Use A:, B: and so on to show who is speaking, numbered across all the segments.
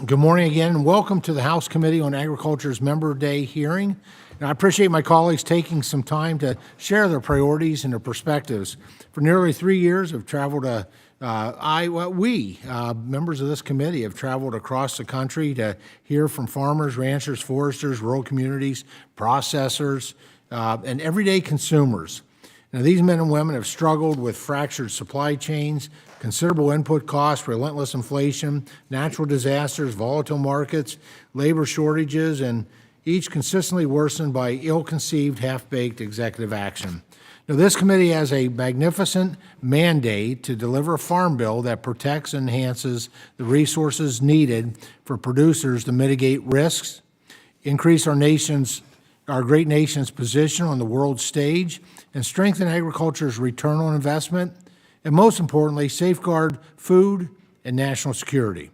A: Good morning again, and welcome to the House Committee on Agriculture's Member Day hearing. And I appreciate my colleagues taking some time to share their priorities and their perspectives. For nearly 3 years, I've traveled members of this committee have traveled across the country to hear from farmers, ranchers, foresters, rural communities, processors, and everyday consumers. Now, these men and women have struggled with fractured supply chains, considerable input costs, relentless inflation, natural disasters, volatile markets, labor shortages, and each consistently worsened by ill-conceived, half-baked executive action. Now, this committee has a magnificent mandate to deliver a farm bill that protects and enhances the resources needed for producers to mitigate risks, increase our great nation's position on the world stage, and strengthen agriculture's return on investment, and most importantly, safeguard food and national security.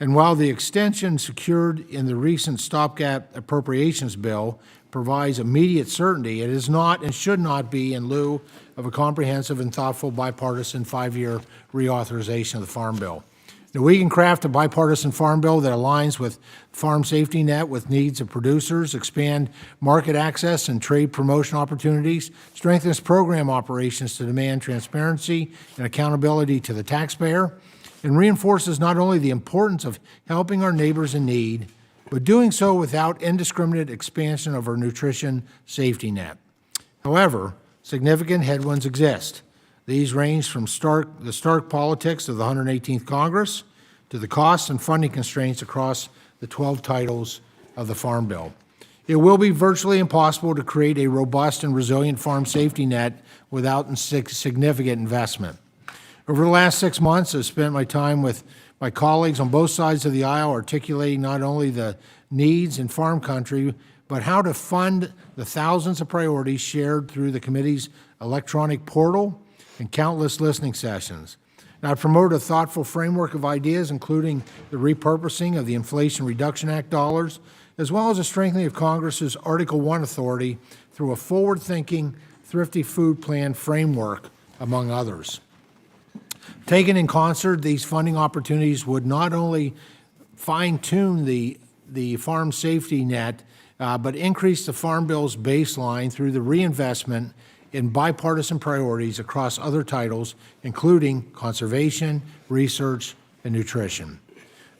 A: And while the extension secured in the recent stopgap appropriations bill provides immediate certainty, it is not and should not be in lieu of a comprehensive and thoughtful bipartisan 5-year reauthorization of the Farm Bill. Now, we can craft a bipartisan farm bill that aligns with farm safety net with needs of producers, expand market access and trade promotion opportunities, strengthens program operations to demand transparency and accountability to the taxpayer, and reinforces not only the importance of helping our neighbors in need, but doing so without indiscriminate expansion of our nutrition safety net. However, significant headwinds exist. These range from the stark politics of the 118th Congress to the costs and funding constraints across the 12 titles of the Farm Bill. It will be virtually impossible to create a robust and resilient farm safety net without significant investment. Over the last 6 months, I've spent my time with my colleagues on both sides of the aisle articulating not only the needs in farm country, but how to fund the thousands of priorities shared through the committee's electronic portal and countless listening sessions. Now, I promoted a thoughtful framework of ideas, including the repurposing of the Inflation Reduction Act dollars, as well as a strengthening of Congress's Article 1 authority through a forward-thinking, thrifty food plan framework, among others. Taken in concert, these funding opportunities would not only fine-tune the farm safety net, but increase the Farm Bill's baseline through the reinvestment in bipartisan priorities across other titles, including conservation, research, and nutrition.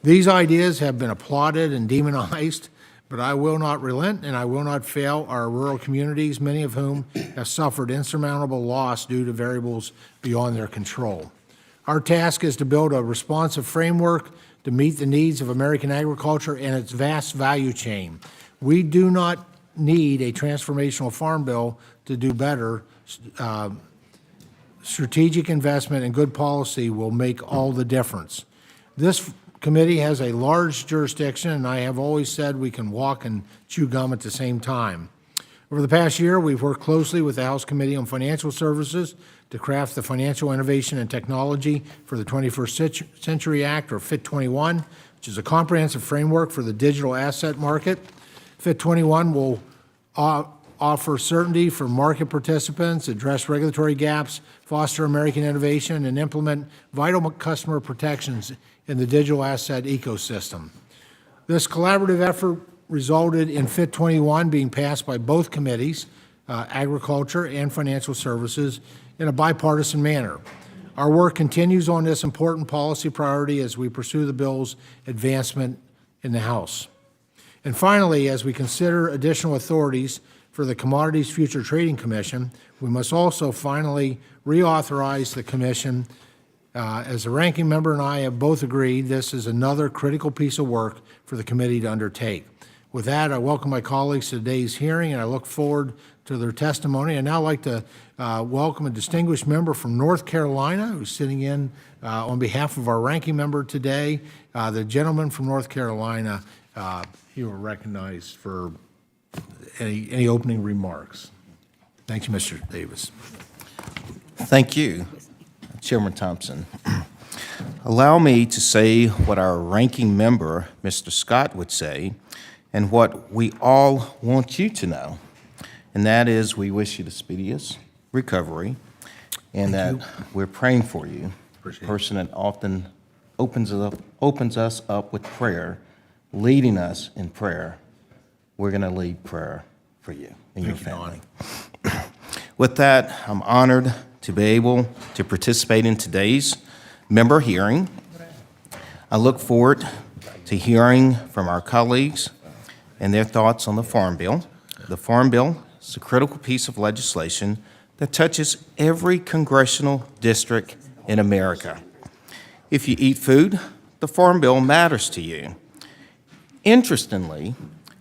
A: These ideas have been applauded and demonized, but I will not relent and I will not fail our rural communities, many of whom have suffered insurmountable loss due to variables beyond their control. Our task is to build a responsive framework to meet the needs of American agriculture and its vast value chain. We do not need a transformational farm bill to do better. Strategic investment and good policy will make all the difference. This committee has a large jurisdiction, and I have always said we can walk and chew gum at the same time. Over the past year, we've worked closely with the House Committee on Financial Services to craft the Financial Innovation and Technology for the 21st Century Act, or FIT 21, which is a comprehensive framework for the digital asset market. FIT 21 will offer certainty for market participants, address regulatory gaps, foster American innovation, and implement vital customer protections in the digital asset ecosystem. This collaborative effort resulted in FIT 21 being passed by both committees, Agriculture and Financial Services, in a bipartisan manner. Our work continues on this important policy priority as we pursue the bill's advancement in the House. And finally, as we consider additional authorities for the Commodities Future Trading Commission, we must also finally reauthorize the commission. As the ranking member and I have both agreed, this is another critical piece of work for the committee to undertake. With that, I welcome my colleagues to today's hearing, and I look forward to their testimony. I'd now like to welcome a distinguished member from North Carolina who's sitting in on behalf of our ranking member today. The gentleman from North Carolina, he will recognize for any opening remarks. Thank you, Mr. Davis.
B: Thank you, Chairman Thompson. Allow me to say what our ranking member, Mr. Scott, would say, and what we all want you to know, and that is we wish you the speediest recovery, and that we're praying for you. A person that often opens us up with prayer, leading us in prayer. We're going to lead prayer for you and your family. With that, I'm honored to be able to participate in today's member hearing. I look forward to hearing from our colleagues and their thoughts on the Farm Bill. The Farm Bill is a critical piece of legislation that touches every congressional district in America. If you eat food, the Farm Bill matters to you. Interestingly,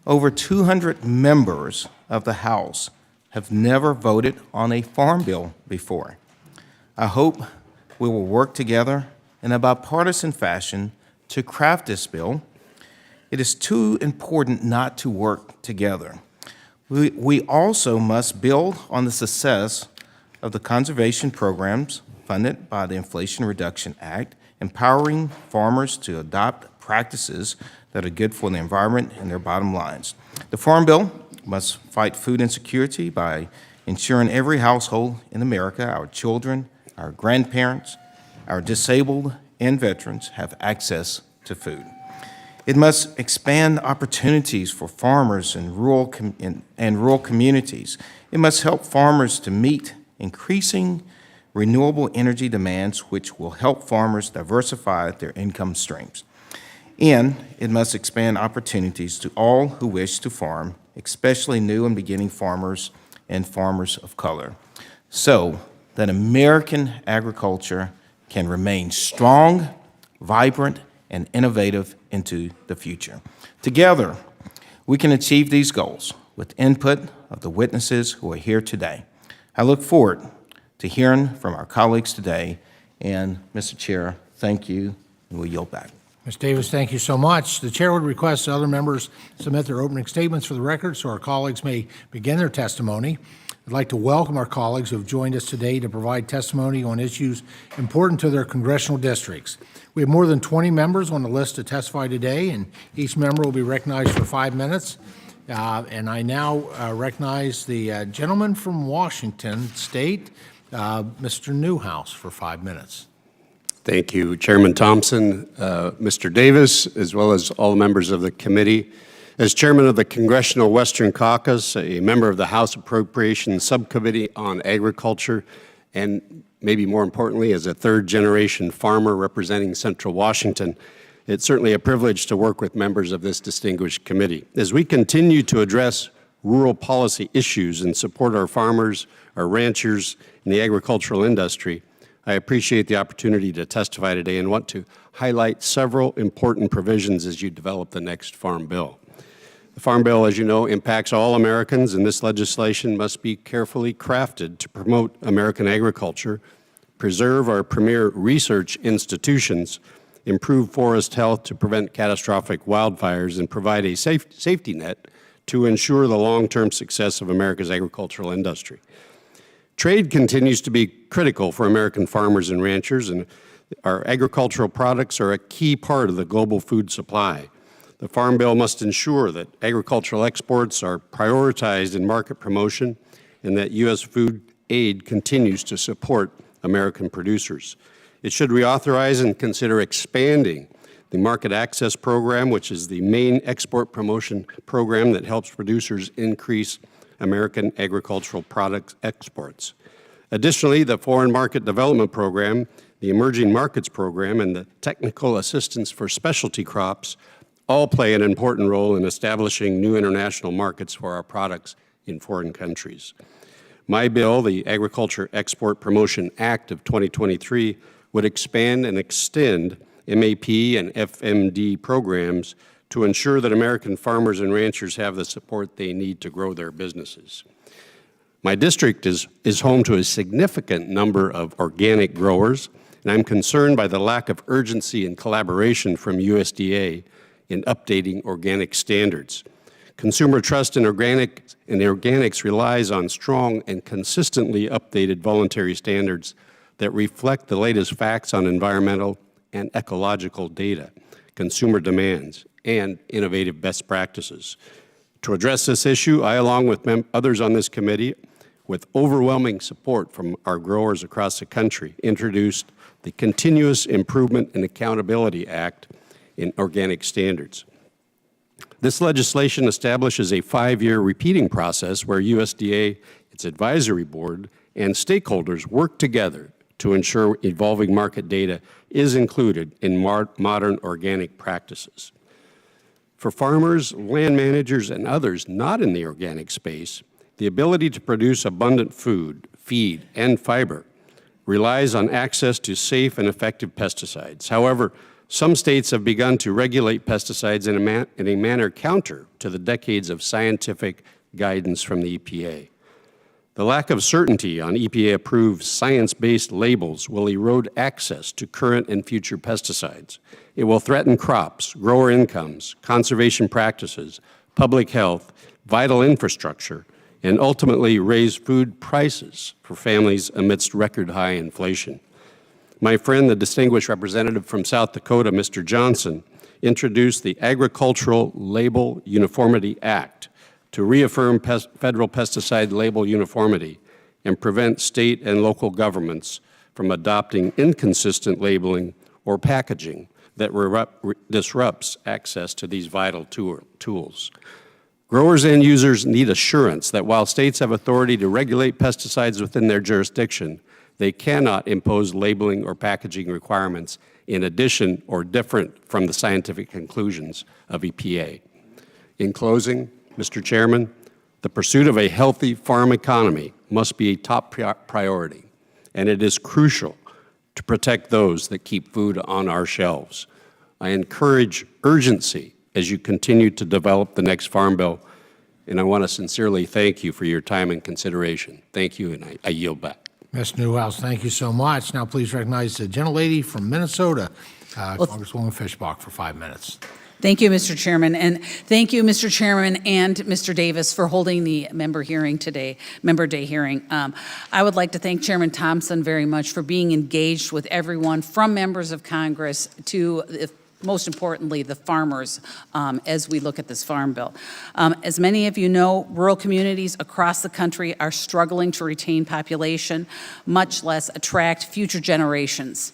B: over 200 members of the House have never voted on a Farm Bill before. I hope we will work together in a bipartisan fashion to craft this bill. It is too important not to work together. We also must build on the success of the conservation programs funded by the Inflation Reduction Act, empowering farmers to adopt practices that are good for the environment and their bottom lines. The Farm Bill must fight food insecurity by ensuring every household in America, our children, our grandparents, our disabled, and veterans have access to food. It must expand opportunities for farmers in rural communities. It must help farmers to meet increasing renewable energy demands, which will help farmers diversify their income streams. And it must expand opportunities to all who wish to farm, especially new and beginning farmers and farmers of color, so that American agriculture can remain strong, vibrant, and innovative into the future. Together, we can achieve these goals with input of the witnesses who are here today. I look forward to hearing from our colleagues today, and Mr. Chair, thank you, and we'll yield back.
A: Ms. Davis, thank you so much. The chair would request that other members submit their opening statements for the record so our colleagues may begin their testimony. I'd like to welcome our colleagues who have joined us today to provide testimony on issues important to their congressional districts. We have more than 20 members on the list to testify today, and each member will be recognized for 5 minutes. And I now recognize the gentleman from Washington State, Mr. Newhouse, for 5 minutes.
C: Thank you, Chairman Thompson, Mr. Davis, as well as all members of the committee. As chairman of the Congressional Western Caucus, a member of the House Appropriations Subcommittee on Agriculture, and maybe more importantly, as a third-generation farmer representing Central Washington, it's certainly a privilege to work with members of this distinguished committee. As we continue to address rural policy issues and support our farmers, our ranchers, and the agricultural industry, I appreciate the opportunity to testify today and want to highlight several important provisions as you develop the next Farm Bill. The Farm Bill, as you know, impacts all Americans, and this legislation must be carefully crafted to promote American agriculture, preserve our premier research institutions, improve forest health to prevent catastrophic wildfires, and provide a safety net to ensure the long-term success of America's agricultural industry. Trade continues to be critical for American farmers and ranchers, and our agricultural products are a key part of the global food supply. The Farm Bill must ensure that agricultural exports are prioritized in market promotion and that U.S. food aid continues to support American producers. It should reauthorize and consider expanding the Market Access Program, which is the main export promotion program that helps producers increase American agricultural products exports. Additionally, the Foreign Market Development Program, the Emerging Markets Program, and the Technical Assistance for Specialty Crops all play an important role in establishing new international markets for our products in foreign countries. My bill, the Agriculture Export Promotion Act of 2023, would expand and extend MAP and FMD programs to ensure that American farmers and ranchers have the support they need to grow their businesses. My district is home to a significant number of organic growers, and I'm concerned by the lack of urgency and collaboration from USDA in updating organic standards. Consumer trust in organics relies on strong and consistently updated voluntary standards that reflect the latest facts on environmental and ecological data, consumer demands, and innovative best practices. To address this issue, I, along with others on this committee, with overwhelming support from our growers across the country, introduced the Continuous Improvement and Accountability Act in organic standards. This legislation establishes a 5-year repeating process where USDA, its advisory board, and stakeholders work together to ensure evolving market data is included in modern organic practices. For farmers, land managers, and others not in the organic space, the ability to produce abundant food, feed, and fiber relies on access to safe and effective pesticides. However, some states have begun to regulate pesticides in a manner counter to the decades of scientific guidance from the EPA. The lack of certainty on EPA-approved science-based labels will erode access to current and future pesticides. It will threaten crops, grower incomes, conservation practices, public health, vital infrastructure, and ultimately raise food prices for families amidst record-high inflation. My friend, the distinguished representative from South Dakota, Mr. Johnson, introduced the Agricultural Label Uniformity Act to reaffirm federal pesticide label uniformity and prevent state and local governments from adopting inconsistent labeling or packaging that disrupts access to these vital tools. Growers and users need assurance that while states have authority to regulate pesticides within their jurisdiction, they cannot impose labeling or packaging requirements in addition or different from the scientific conclusions of EPA. In closing, Mr. Chairman, the pursuit of a healthy farm economy must be a top priority, and it is crucial to protect those that keep food on our shelves. I encourage urgency as you continue to develop the next Farm Bill, and I want to sincerely thank you for your time and consideration. Thank you, and I yield back.
A: Ms. Newhouse, thank you so much. Now please recognize the gentlelady from Minnesota, Congresswoman Fishbach, for 5 minutes.
D: Thank you, Mr. Chairman, and thank you, Mr. Chairman and Mr. Davis, for holding the member hearing today, Member Day hearing. I would like to thank Chairman Thompson very much for being engaged with everyone, from members of Congress to, most importantly, the farmers, as we look at this Farm Bill. As many of you know, rural communities across the country are struggling to retain population, much less attract future generations.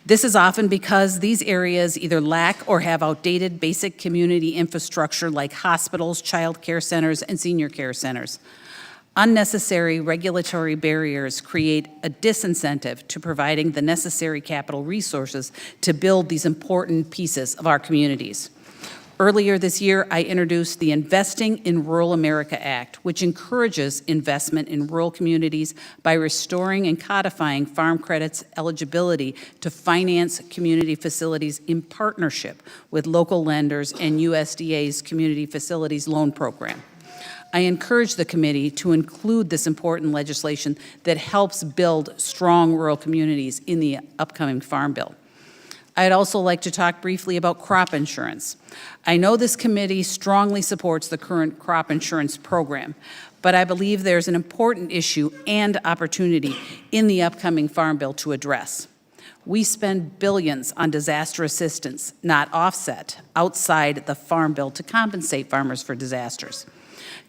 D: This is often because these areas either lack or have outdated basic community infrastructure like hospitals, child care centers, and senior care centers. Unnecessary regulatory barriers create a disincentive to providing the necessary capital resources to build these important pieces of our communities. Earlier this year, I introduced the Investing in Rural America Act, which encourages investment in rural communities by restoring and codifying farm credits eligibility to finance community facilities in partnership with local lenders and USDA's Community Facilities Loan Program. I encourage the committee to include this important legislation that helps build strong rural communities in the upcoming Farm Bill. I'd also like to talk briefly about crop insurance. I know this committee strongly supports the current crop insurance program, but I believe there's an important issue and opportunity in the upcoming Farm Bill to address. We spend billions on disaster assistance, not offset, outside the Farm Bill to compensate farmers for disasters.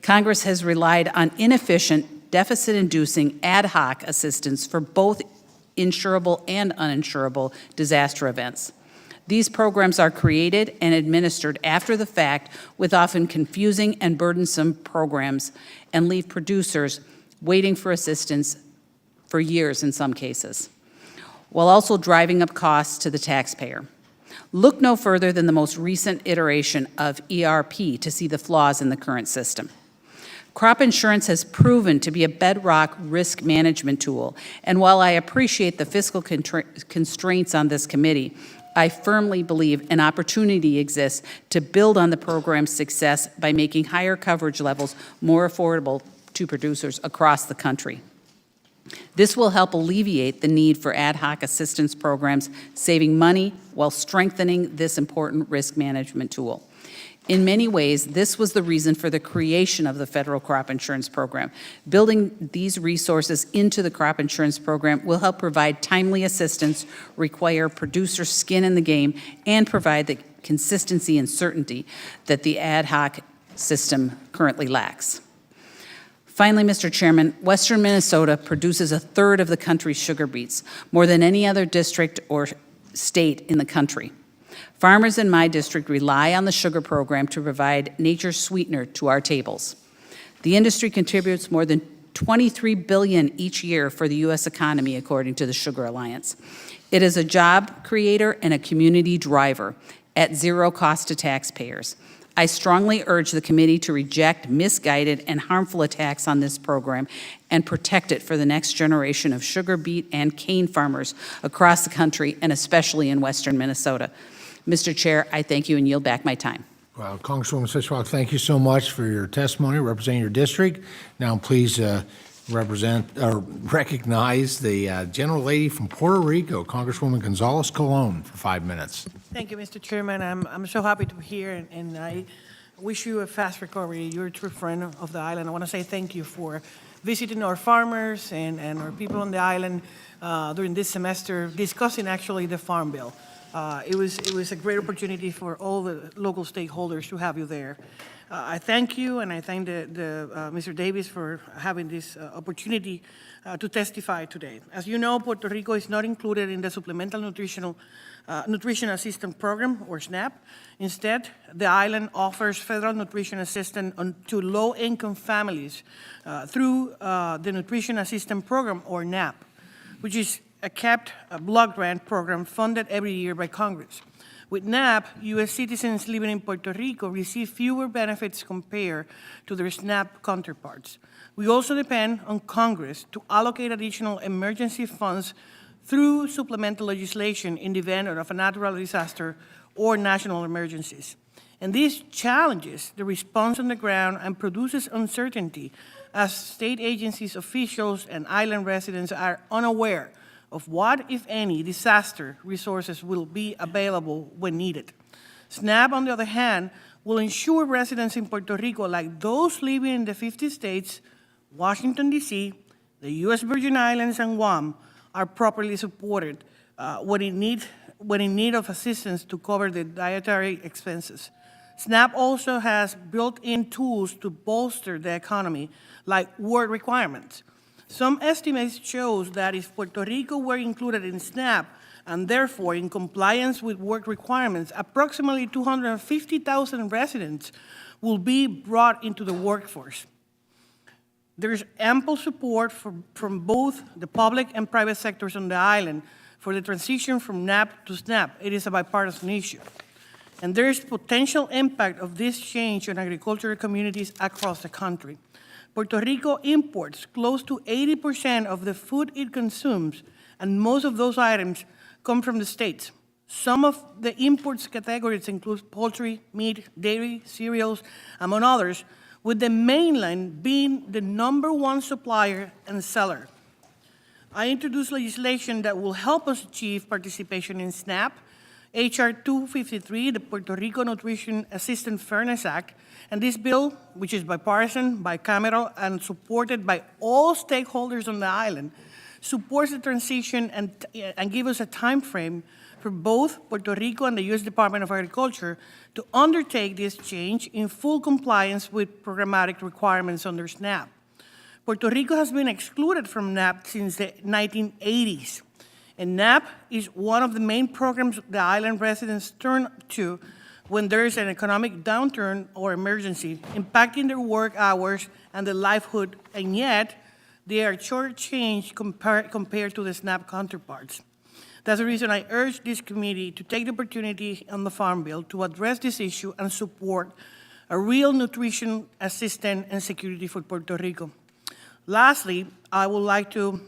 D: Congress has relied on inefficient, deficit-inducing ad hoc assistance for both insurable and uninsurable disaster events. These programs are created and administered after the fact with often confusing and burdensome programs and leave producers waiting for assistance for years in some cases, while also driving up costs to the taxpayer. Look no further than the most recent iteration of ERP to see the flaws in the current system. Crop insurance has proven to be a bedrock risk management tool, and while I appreciate the fiscal constraints on this committee, I firmly believe an opportunity exists to build on the program's success by making higher coverage levels more affordable to producers across the country. This will help alleviate the need for ad hoc assistance programs, saving money while strengthening this important risk management tool. In many ways, this was the reason for the creation of the federal crop insurance program. Building these resources into the crop insurance program will help provide timely assistance, require producers' skin in the game, and provide the consistency and certainty that the ad hoc system currently lacks. Finally, Mr. Chairman, Western Minnesota produces a third of the country's sugar beets, more than any other district or state in the country. Farmers in my district rely on the sugar program to provide nature's sweetener to our tables. The industry contributes more than $23 billion each year for the U.S. economy, according to the Sugar Alliance. It is a job creator and a community driver at zero cost to taxpayers. I strongly urge the committee to reject misguided and harmful attacks on this program and protect it for the next generation of sugar beet and cane farmers across the country and especially in Western Minnesota. Mr. Chair, I thank you and yield back my time.
A: Well, Congresswoman Sistrunk, thank you so much for your testimony representing your district. Now, please recognize the General Lady from Puerto Rico, Congresswoman Gonzalez Colon, for 5 minutes.
E: Thank you, Mr. Chairman. I'm so happy to be here, and I wish you a fast recovery. You're a true friend of the island. I want to say thank you for visiting our farmers and our people on the island during this semester, discussing actually the Farm Bill. It was a great opportunity for all the local stakeholders to have you there. I thank you, and I thank Mr. Davis for having this opportunity to testify today. As you know, Puerto Rico is not included in the Supplemental Nutrition Assistance Program, or SNAP. Instead, the island offers federal nutrition assistance to low-income families through the Nutrition Assistance Program, or NAP, which is a capped block grant program funded every year by Congress. With NAP, U.S. citizens living in Puerto Rico receive fewer benefits compared to their SNAP counterparts. We also depend on Congress to allocate additional emergency funds through supplemental legislation in the event of a natural disaster or national emergencies. And this challenges the response on the ground and produces uncertainty as state agencies, officials, and island residents are unaware of what, if any, disaster resources will be available when needed. SNAP, on the other hand, will ensure residents in Puerto Rico, like those living in the 50 states, Washington, D.C., the U.S. Virgin Islands, and Guam, are properly supported when in need of assistance to cover the dietary expenses. SNAP also has built-in tools to bolster the economy, like work requirements. Some estimates show that if Puerto Rico were included in SNAP and therefore in compliance with work requirements, approximately 250,000 residents will be brought into the workforce. There's ample support from both the public and private sectors on the island for the transition from NAP to SNAP. It is a bipartisan issue. And there is potential impact of this change on agricultural communities across the country. Puerto Rico imports close to 80% of the food it consumes, and most of those items come from the states. Some of the imports categories include poultry, meat, dairy, cereals, among others, with the mainland being the #1 supplier and seller. I introduced legislation that will help us achieve participation in SNAP, H.R. 253, the Puerto Rico Nutrition Assistance Fairness Act, and this bill, which is bipartisan, bicameral, and supported by all stakeholders on the island, supports the transition and gives us a time frame for both Puerto Rico and the U.S. Department of Agriculture to undertake this change in full compliance with programmatic requirements under SNAP. Puerto Rico has been excluded from NAP since the 1980s. And NAP is one of the main programs the island residents turn to when there is an economic downturn or emergency impacting their work hours and their livelihood, and yet they are shortchanged compared to the SNAP counterparts. That's the reason I urge this committee to take the opportunity on the Farm Bill to address this issue and support a real nutrition assistance and security for Puerto Rico. Lastly, I would like to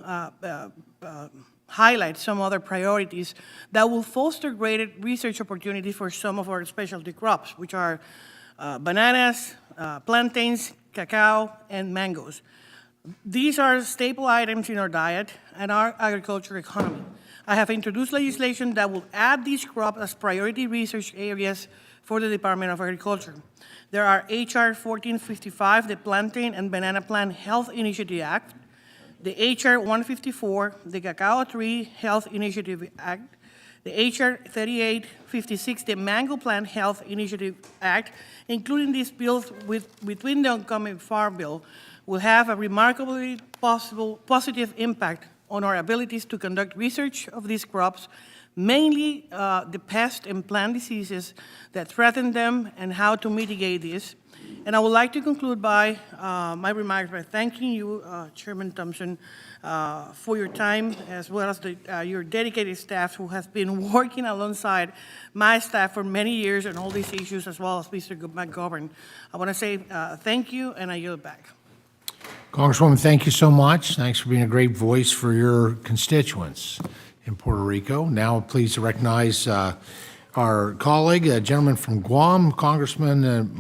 E: highlight some other priorities that will foster greater research opportunities for some of our specialty crops, which are bananas, plantains, cacao, and mangoes. These are staple items in our diet and our agricultural economy. I have introduced legislation that will add these crops as priority research areas for the Department of Agriculture. There are H.R. 1455, the Plantain and Banana Plant Health Initiative Act, the H.R. 154, the Cacao Tree Health Initiative Act, the H.R. 3856, the Mango Plant Health Initiative Act, including these bills within the upcoming Farm Bill, will have a remarkably positive impact on our abilities to conduct research of these crops, mainly the pest and plant diseases that threaten them and how to mitigate this. And I would like to conclude by my remarks by thanking you, Chairman Thompson, for your time, as well as your dedicated staff who has been working alongside my staff for many years on all these issues, as well as Mr. McGovern. I want to say thank you, and I yield back.
A: Congresswoman, thank you so much. Thanks for being a great voice for your constituents in Puerto Rico. Now, pleased to recognize our colleague, a gentleman from Guam, Congressman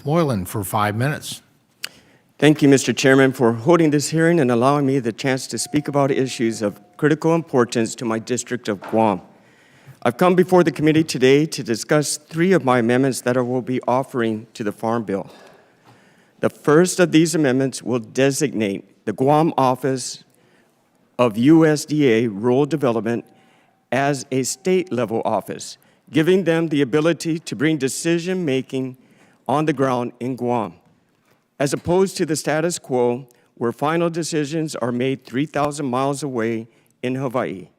A: Moylan, for 5 minutes.
F: Thank you, Mr. Chairman, for holding this hearing and allowing me the chance to speak about issues of critical importance to my district of Guam. I've come before the committee today to discuss 3 of my amendments that I will be offering to the Farm Bill. The first of these amendments will designate the Guam Office of USDA Rural Development as a state-level office, giving them the ability to bring decision-making on the ground in Guam, as opposed to the status quo where final decisions are made 3,000 miles away in Hawaii.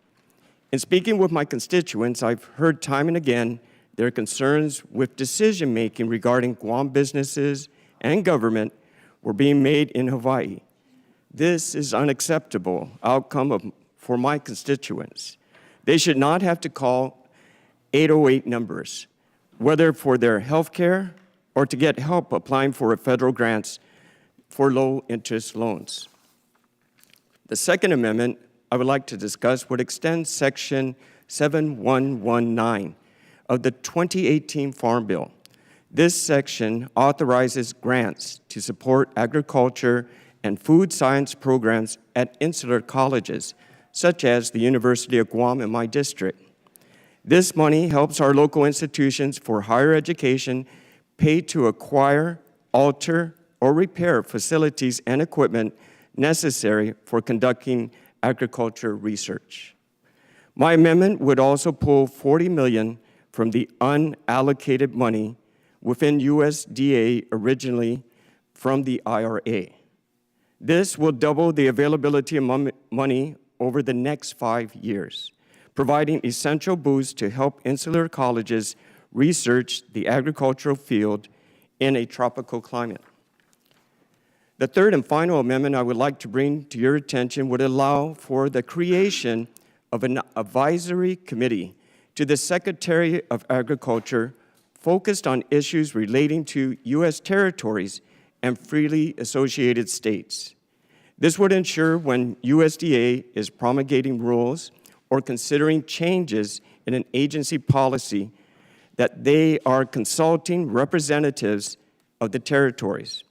F: In speaking with my constituents, I've heard time and again their concerns with decision-making regarding Guam businesses and government were being made in Hawaii. This is unacceptable outcome for my constituents. They should not have to call 808 numbers, whether for their health care or to get help applying for federal grants for low-interest loans. The second amendment I would like to discuss would extend Section 7119 of the 2018 Farm Bill. This section authorizes grants to support agriculture and food science programs at insular colleges, such as the University of Guam in my district. This money helps our local institutions for higher education pay to acquire, alter, or repair facilities and equipment necessary for conducting agriculture research. My amendment would also pull $40 million from the unallocated money within USDA originally from the IRA. This will double the availability of money over the next 5 years, providing essential boosts to help insular colleges research the agricultural field in a tropical climate. The third and final amendment I would like to bring to your attention would allow for the creation of an advisory committee to the Secretary of Agriculture focused on issues relating to U.S. territories and freely associated states. This would ensure when USDA is promulgating rules or considering changes in an agency policy that they are consulting representatives of the territories.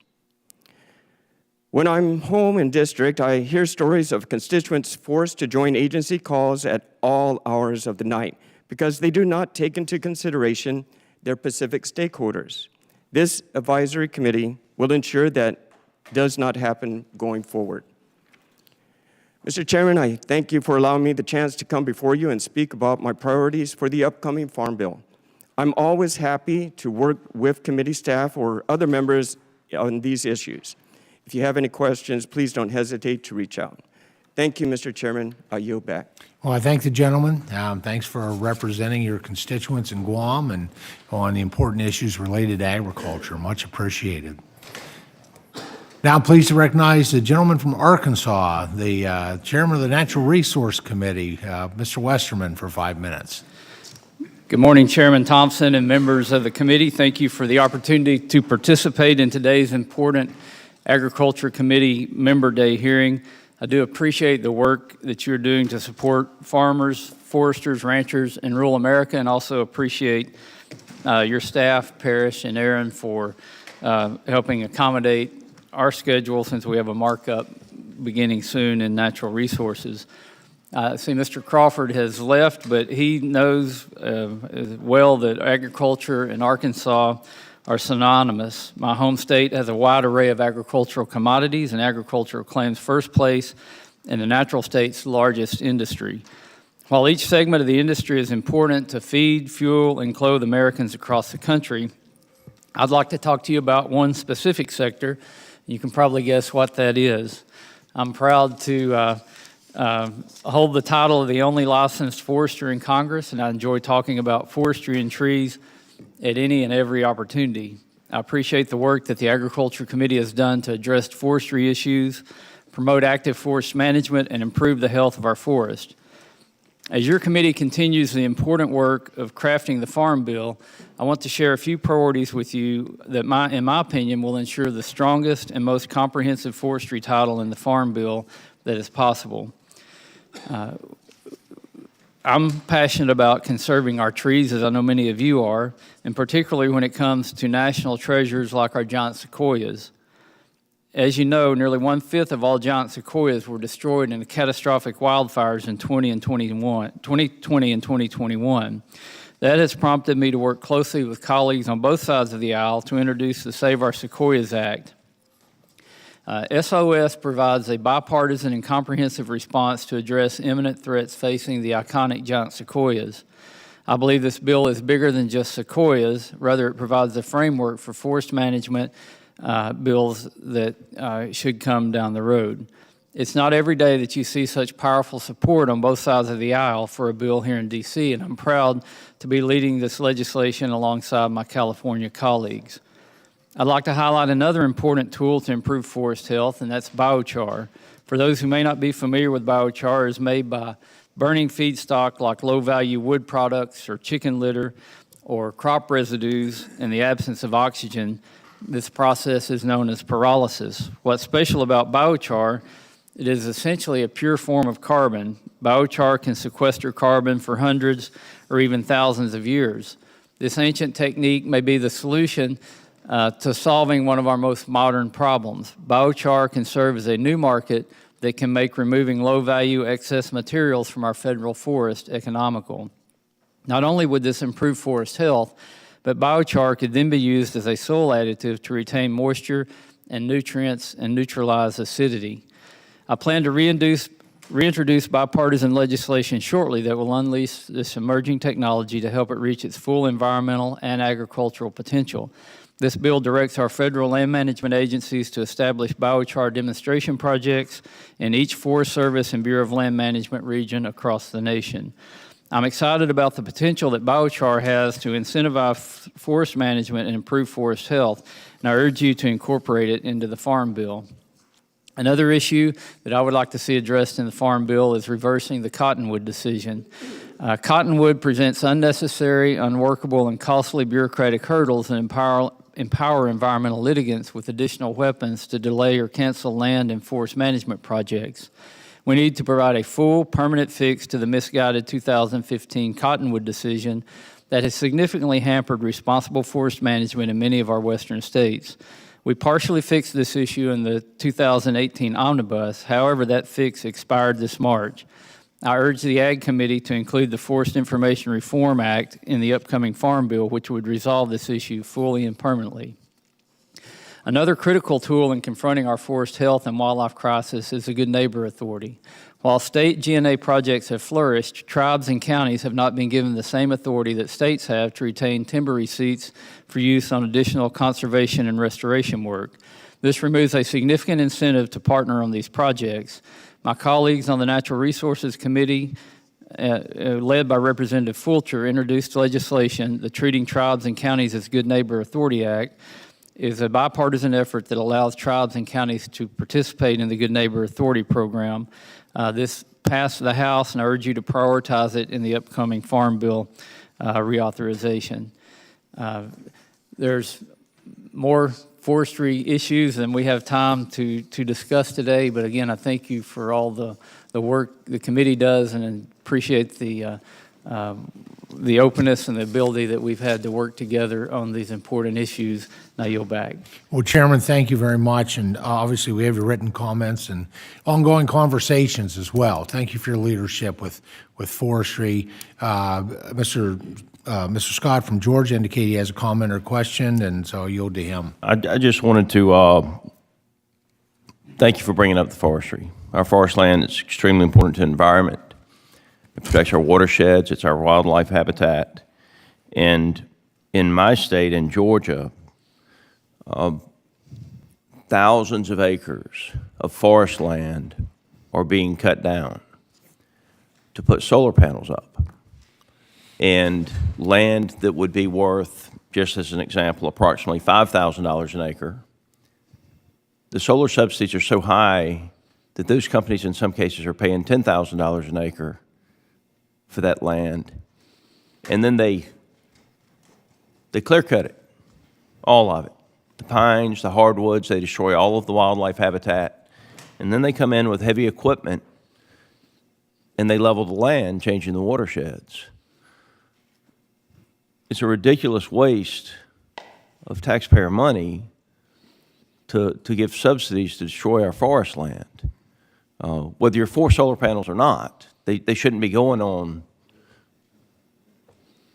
F: When I'm home in district, I hear stories of constituents forced to join agency calls at all hours of the night because they do not take into consideration their Pacific stakeholders. This advisory committee will ensure that does not happen going forward. Mr. Chairman, I thank you for allowing me the chance to come before you and speak about my priorities for the upcoming Farm Bill. I'm always happy to work with committee staff or other members on these issues. If you have any questions, please don't hesitate to reach out. Thank you, Mr. Chairman. I yield back.
A: Well, I thank the gentleman. Thanks for representing your constituents in Guam and on the important issues related to agriculture. Much appreciated. Now I'm pleased to recognize the gentleman from Arkansas, the chairman of the Natural Resource Committee, Mr. Westerman, for 5 minutes.
G: Good morning, Chairman Thompson and members of the committee. Thank you for the opportunity to participate in today's important Agriculture Committee Member Day hearing. I do appreciate the work that you're doing to support farmers, foresters, ranchers in rural America, and also appreciate your staff, Parrish and Aaron, for helping accommodate our schedule since we have a markup beginning soon in natural resources. See, Mr. Crawford has left, but he knows well that agriculture in Arkansas are synonymous. My home state has a wide array of agricultural commodities, and agriculture claims first place in the natural state's largest industry. While each segment of the industry is important to feed, fuel, and clothe Americans across the country, I'd like to talk to you about one specific sector, You can probably guess what that is. I'm proud to hold the title of the only licensed forester in Congress, and I enjoy talking about forestry and trees at any and every opportunity. I appreciate the work that the Agriculture Committee has done to address forestry issues, promote active forest management, and improve the health of our forest. As your committee continues the important work of crafting the Farm Bill, I want to share a few priorities with you that, in my opinion, will ensure the strongest and most comprehensive forestry title in the Farm Bill that is possible. I'm passionate about conserving our trees, as I know many of you are, and particularly when it comes to national treasures like our giant sequoias. As you know, nearly 1/5 of all giant sequoias were destroyed in the catastrophic wildfires in 2020 and 2021. That has prompted me to work closely with colleagues on both sides of the aisle to introduce the Save Our Sequoias Act. SOS provides a bipartisan and comprehensive response to address imminent threats facing the iconic giant sequoias. I believe this bill is bigger than just sequoias. Rather, it provides a framework for forest management bills that should come down the road. It's not every day that you see such powerful support on both sides of the aisle for a bill here in D.C., and I'm proud to be leading this legislation alongside my California colleagues. I'd like to highlight another important tool to improve forest health, and that's biochar. For those who may not be familiar with biochar, it's made by burning feedstock like low-value wood products or chicken litter or crop residues in the absence of oxygen. This process is known as pyrolysis. What's special about biochar, it is essentially a pure form of carbon. Biochar can sequester carbon for hundreds or even thousands of years. This ancient technique may be the solution to solving one of our most modern problems. Biochar can serve as a new market that can make removing low-value excess materials from our federal forest economical. Not only would this improve forest health, but biochar could then be used as a soil additive to retain moisture and nutrients and neutralize acidity. I plan to reintroduce bipartisan legislation shortly that will unleash this emerging technology to help it reach its full environmental and agricultural potential. This bill directs our federal land management agencies to establish biochar demonstration projects in each Forest Service and Bureau of Land Management region across the nation. I'm excited about the potential that biochar has to incentivize forest management and improve forest health, and I urge you to incorporate it into the Farm Bill. Another issue that I would like to see addressed in the Farm Bill is reversing the Cottonwood decision. Cottonwood presents unnecessary, unworkable, and costly bureaucratic hurdles that empower environmental litigants with additional weapons to delay or cancel land and forest management projects. We need to provide a full, permanent fix to the misguided 2015 Cottonwood decision that has significantly hampered responsible forest management in many of our western states. We partially fixed this issue in the 2018 Omnibus. However, that fix expired this March. I urge the Ag Committee to include the Forest Information Reform Act in the upcoming Farm Bill, which would resolve this issue fully and permanently. Another critical tool in confronting our forest health and wildlife crisis is the Good Neighbor Authority. While state GNA projects have flourished, tribes and counties have not been given the same authority that states have to retain timber receipts for use on additional conservation and restoration work. This removes a significant incentive to partner on these projects. My colleagues on the Natural Resources Committee, led by Representative Fulcher, introduced legislation, the Treating Tribes and Counties as Good Neighbor Authority Act, is a bipartisan effort that allows tribes and counties to participate in the Good Neighbor Authority program. This passed the House, and I urge you to prioritize it in the upcoming Farm Bill reauthorization. There's more forestry issues than we have time to discuss today, but again, I thank you for all the work the committee does, and appreciate the openness and the ability that we've had to work together on these important issues. Now yield back.
A: Well, Chairman, thank you very much, and obviously we have your written comments and ongoing conversations as well. Thank you for your leadership with forestry. Mr. Scott from Georgia indicated he has a comment or question, and so I yield to him.
H: I just wanted to thank you for bringing up the forestry. Our forest land is extremely important to the environment. It protects our watersheds. It's our wildlife habitat. And in my state, in Georgia, thousands of acres of forest land are being cut down to put solar panels up. And land that would be worth, just as an example, approximately $5,000 an acre, the solar subsidies are so high that those companies in some cases are paying $10,000 an acre for that land. And then they clear cut it, all of it. The pines, the hardwoods, they destroy all of the wildlife habitat. And then they come in with heavy equipment and they level the land, changing the watersheds. It's a ridiculous waste of taxpayer money to give subsidies to destroy our forest land. Whether you're for solar panels or not, they shouldn't be going on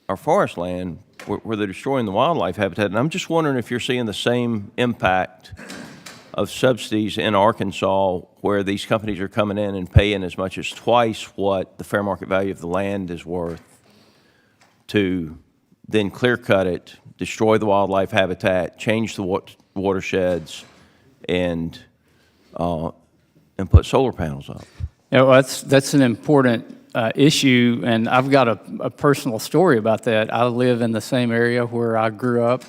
H: our forest land where they're destroying the wildlife habitat. And I'm just wondering if you're seeing the same impact of subsidies in Arkansas, where these companies are coming in and paying as much as twice what the fair market value of the land is worth to then clear cut it, destroy the wildlife habitat, change the watersheds, and put solar panels up.
G: Yeah, well, that's an important issue, and I've got a personal story about that. I live in the same area where I grew up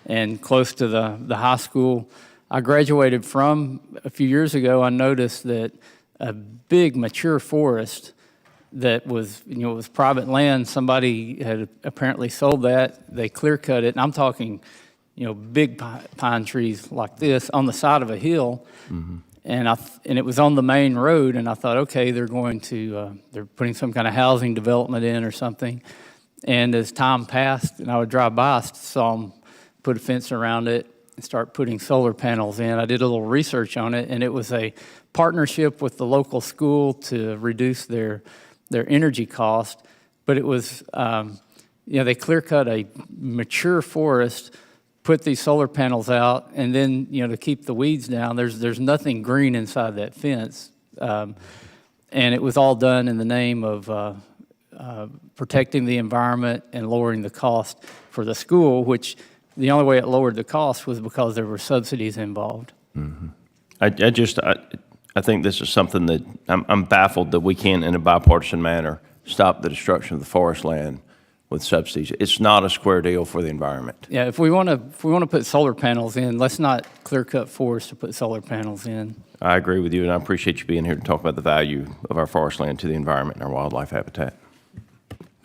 G: and close to the high school I graduated from a few years ago. I noticed that a big mature forest that was, it was private land, somebody had apparently sold that. They clear cut it, and I'm talking, big pine trees like this on the side of a hill. Mm-hmm. And it was on the main road, and I thought, okay, they're going to, they're putting some kind of housing development in or something. And as time passed, and I would drive by, I saw them put a fence around it and start putting solar panels in. I did a little research on it, and it was a partnership with the local school to reduce their energy cost. But it was, they clear cut a mature forest, put these solar panels out, and then, to keep the weeds down, there's nothing green inside that fence. And it was all done in the name of protecting the environment and lowering the cost for the school, which the only way it lowered the cost was because there were subsidies involved.
H: Mm-hmm. I think this is something that I'm baffled that we can't, in a bipartisan manner, stop the destruction of the forest land with subsidies. It's not a square deal for the environment.
G: Yeah, if we want to put solar panels in, let's not clear cut forest to put solar panels in.
H: I agree with you, and I appreciate you being here to talk about the value of our forest land to the environment and our wildlife habitat.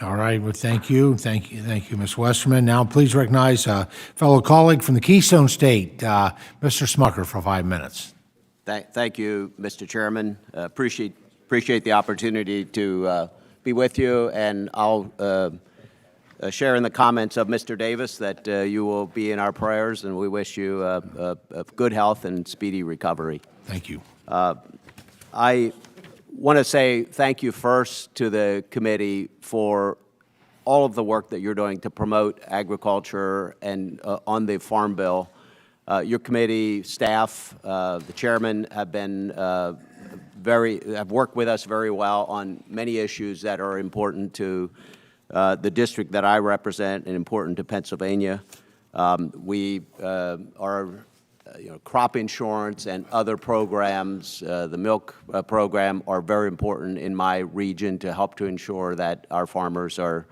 A: All right, well, thank you, Ms. Westerman. Now, please recognize a fellow colleague from the Keystone State, Mr. Smucker, for 5 minutes.
I: Thank you, Mr. Chairman. Appreciate the opportunity to be with you, and I'll share in the comments of Mr. Davis that you will be in our prayers, and we wish you good health and speedy recovery.
A: Thank you.
I: I want to say thank you first to the committee for all of the work that you're doing to promote agriculture and on the Farm Bill. Your committee staff, the chairman, have worked with us very well on many issues that are important to the district that I represent and important to Pennsylvania. We are crop insurance and other programs, the milk program, are very important in my region to help to ensure that our farmers are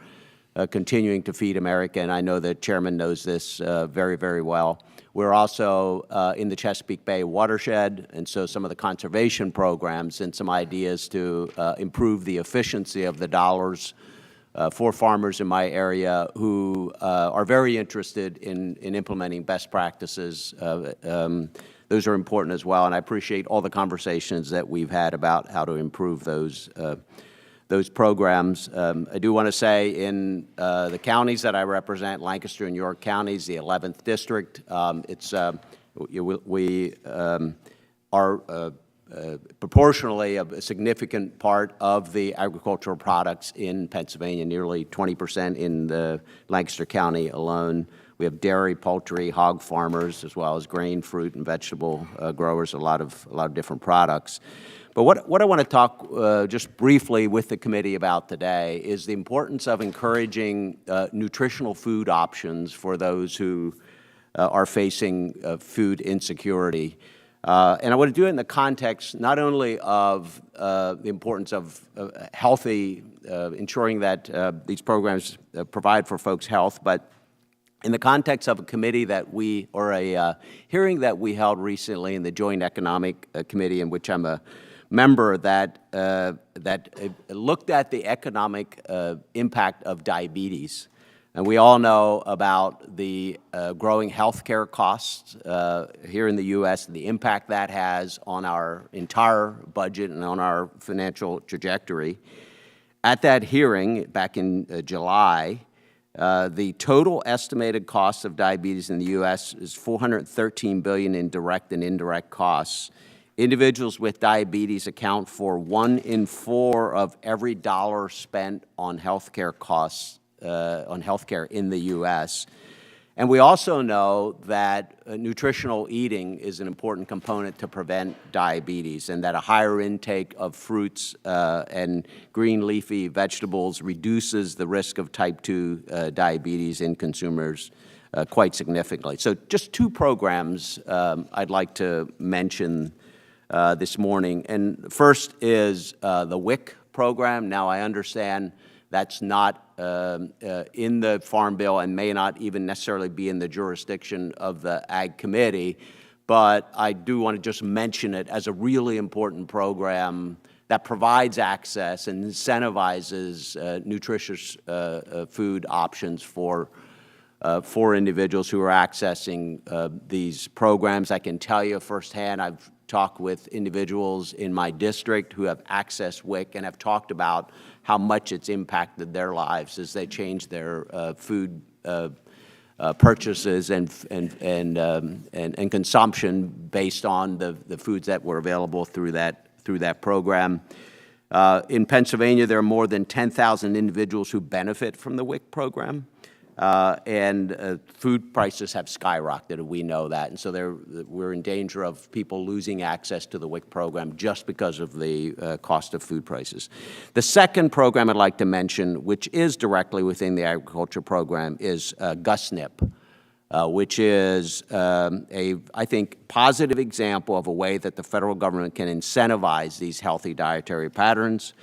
I: continuing to feed America, and I know the chairman knows this very, very well. We're also in the Chesapeake Bay watershed, and so some of the conservation programs and some ideas to improve the efficiency of the dollars for farmers in my area who are very interested in implementing best practices. Those are important as well, and I appreciate all the conversations that we've had about how to improve those programs. I do want to say in the counties that I represent, Lancaster and York counties, the 11th district, we are proportionally a significant part of the agricultural products in Pennsylvania, nearly 20% in the Lancaster County alone. We have dairy, poultry, hog farmers, as well as grain, fruit, and vegetable growers, a lot of different products. But what I want to talk just briefly with the committee about today is the importance of encouraging nutritional food options for those who are facing food insecurity. And I want to do it in the context not only of the importance of ensuring that these programs provide for folks' health, but in the context of a committee a hearing that we held recently in the Joint Economic Committee, in which I'm a member, that looked at the economic impact of diabetes. And we all know about the growing healthcare costs here in the U.S., and the impact that has on our entire budget and on our financial trajectory. At that hearing back in July, the total estimated cost of diabetes in the U.S. is $413 billion in direct and indirect costs. Individuals with diabetes account for 1 in 4 of every dollar spent on healthcare costs, on healthcare in the U.S. And we also know that nutritional eating is an important component to prevent diabetes, and that a higher intake of fruits and green leafy vegetables reduces the risk of type 2 diabetes in consumers quite significantly. So just 2 programs I'd like to mention this morning. And first is the WIC program. Now, I understand that's not in the Farm Bill and may not even necessarily be in the jurisdiction of the Ag Committee, but I do want to just mention it as a really important program that provides access and incentivizes nutritious food options for individuals who are accessing these programs. I can tell you firsthand, I've talked with individuals in my district who have accessed WIC and have talked about how much it's impacted their lives as they change their food purchases and consumption based on the foods that were available through that program. In Pennsylvania, there are more than 10,000 individuals who benefit from the WIC program. And food prices have skyrocketed, we know that. And so we're in danger of people losing access to the WIC program just because of the cost of food prices. The second program I'd like to mention, which is directly within the agriculture program, is GusNIP, which is I think, positive example of a way that the federal government can incentivize these healthy dietary patterns.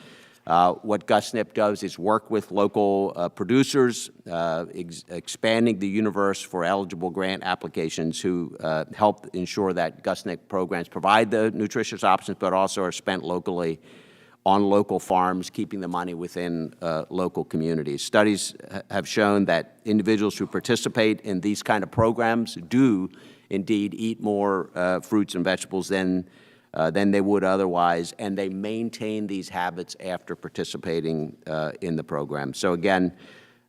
I: What GusNIP does is work with local producers, expanding the universe for eligible grant applications who help ensure that GusNIP programs provide the nutritious options, but also are spent locally on local farms, keeping the money within local communities. Studies have shown that individuals who participate in these kind of programs do indeed eat more fruits and vegetables than they would otherwise, and they maintain these habits after participating in the program. So again,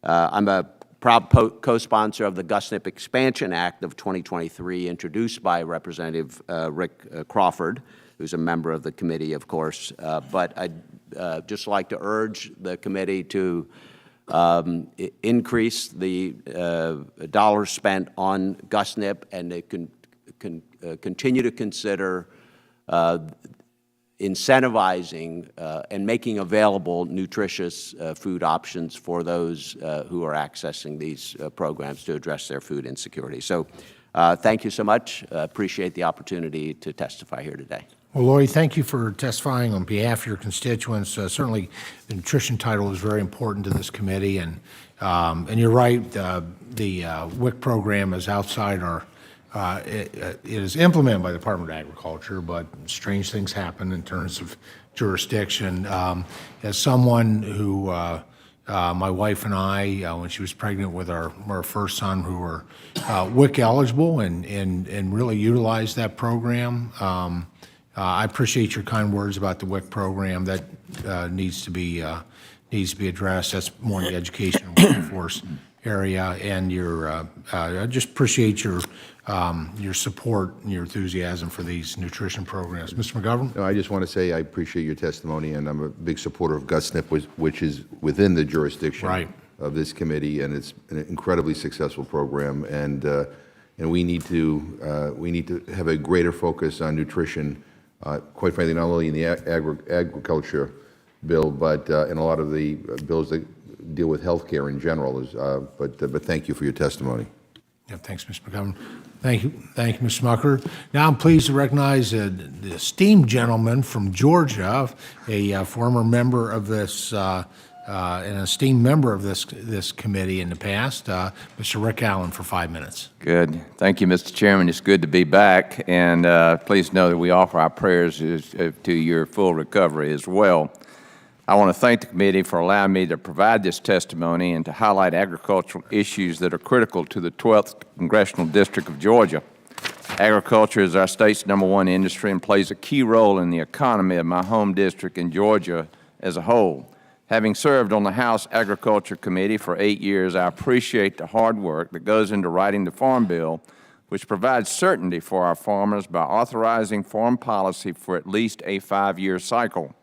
I: I'm a proud co-sponsor of the GusNIP Expansion Act of 2023, introduced by Representative Rick Crawford, who's a member of the committee, of course. But I'd just like to urge the committee to increase the dollars spent on GusNIP, and they can continue to consider incentivizing and making available nutritious food options for those who are accessing these programs to address their food insecurity. So thank you so much. Appreciate the opportunity to testify here today.
A: Well, Lori, thank you for testifying on behalf of your constituents. Certainly, the nutrition title is very important to this committee, and you're right, the WIC program is outside our it is implemented by the Department of Agriculture, but strange things happen in terms of jurisdiction. As someone who, my wife and I, when she was pregnant with our first son, who were WIC eligible and really utilized that program, I appreciate your kind words about the WIC program. That needs to be addressed. That's more in the education and workforce area, and I just appreciate your support and your enthusiasm for these nutrition programs. Mr. McGovern?
J: No, I just want to say I appreciate your testimony, and I'm a big supporter of GusNIP, which is within the jurisdiction of this committee, and it's an incredibly successful program. And we need to have a greater focus on nutrition. Quite frankly, not only in the agriculture bill, but in a lot of the bills that deal with health care in general. But thank you for your testimony.
A: Yeah, thanks, Mr. McGovern. Thank you, Ms. Smucker. Now I'm pleased to recognize the esteemed gentleman from Georgia, a former member of this, an esteemed member of this committee in the past, Mr. Rick Allen, for 5 minutes.
K: Good. Thank you, Mr. Chairman. It's good to be back, and please know that we offer our prayers to your full recovery as well. I want to thank the committee for allowing me to provide this testimony and to highlight agricultural issues that are critical to the 12th Congressional District of Georgia. Agriculture is our state's #1 industry and plays a key role in the economy of my home district in Georgia as a whole. Having served on the House Agriculture Committee for 8 years, I appreciate the hard work that goes into writing the Farm Bill, which provides certainty for our farmers by authorizing farm policy for at least a 5-year cycle.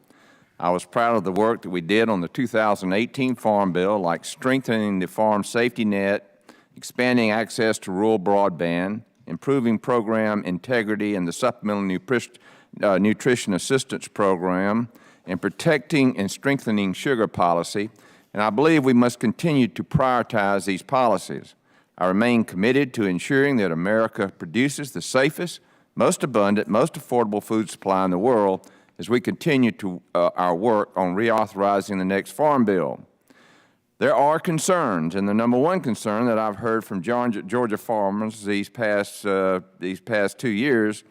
K: I was proud of the work that we did on the 2018 Farm Bill, like strengthening the farm safety net, expanding access to rural broadband, improving program integrity and the Supplemental Nutrition Assistance Program, and protecting and strengthening sugar policy, and I believe we must continue to prioritize these policies. I remain committed to ensuring that America produces the safest, most abundant, most affordable food supply in the world as we continue to our work on reauthorizing the next Farm Bill. There are concerns, and the #1 concern that I've heard from Georgia farmers these past 2 years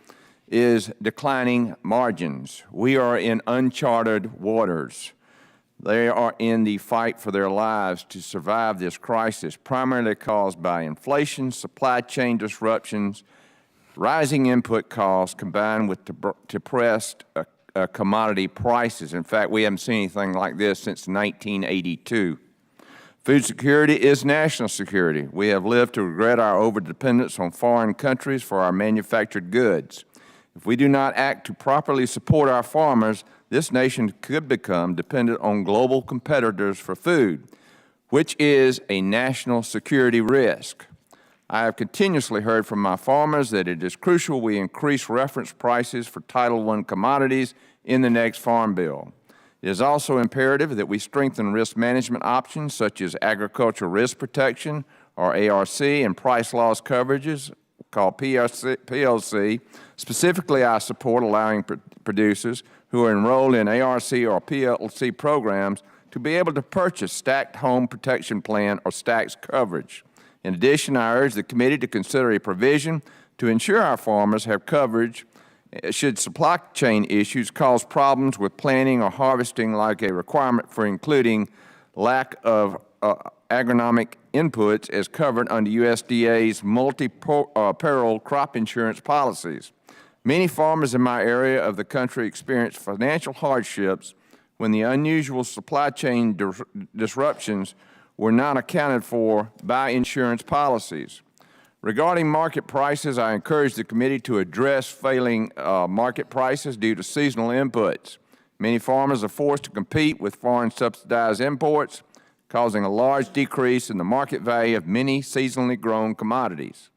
K: is declining margins. We are in uncharted waters. They are in the fight for their lives to survive this crisis, primarily caused by inflation, supply chain disruptions, rising input costs, combined with depressed commodity prices. In fact, we haven't seen anything like this since 1982. Food security is national security. We have lived to regret our overdependence on foreign countries for our manufactured goods. If we do not act to properly support our farmers, this nation could become dependent on global competitors for food, which is a national security risk. I have continuously heard from my farmers that it is crucial we increase reference prices for Title I commodities in the next Farm Bill. It is also imperative that we strengthen risk management options such as agricultural risk protection, or ARC, and price loss coverages, called PLC. Specifically, I support allowing producers who are enrolled in ARC or PLC programs to be able to purchase Stacked Home Protection Plan or STAX coverage. In addition, I urge the committee to consider a provision to ensure our farmers have coverage should supply chain issues cause problems with planting or harvesting, like a requirement for including lack of agronomic inputs as covered under USDA's multi-peril crop insurance policies. Many farmers in my area of the country experience financial hardships when the unusual supply chain disruptions were not accounted for by insurance policies. Regarding market prices, I encourage the committee to address failing market prices due to seasonal inputs. Many farmers are forced to compete with foreign subsidized imports, causing a large decrease in the market value of many seasonally grown commodities.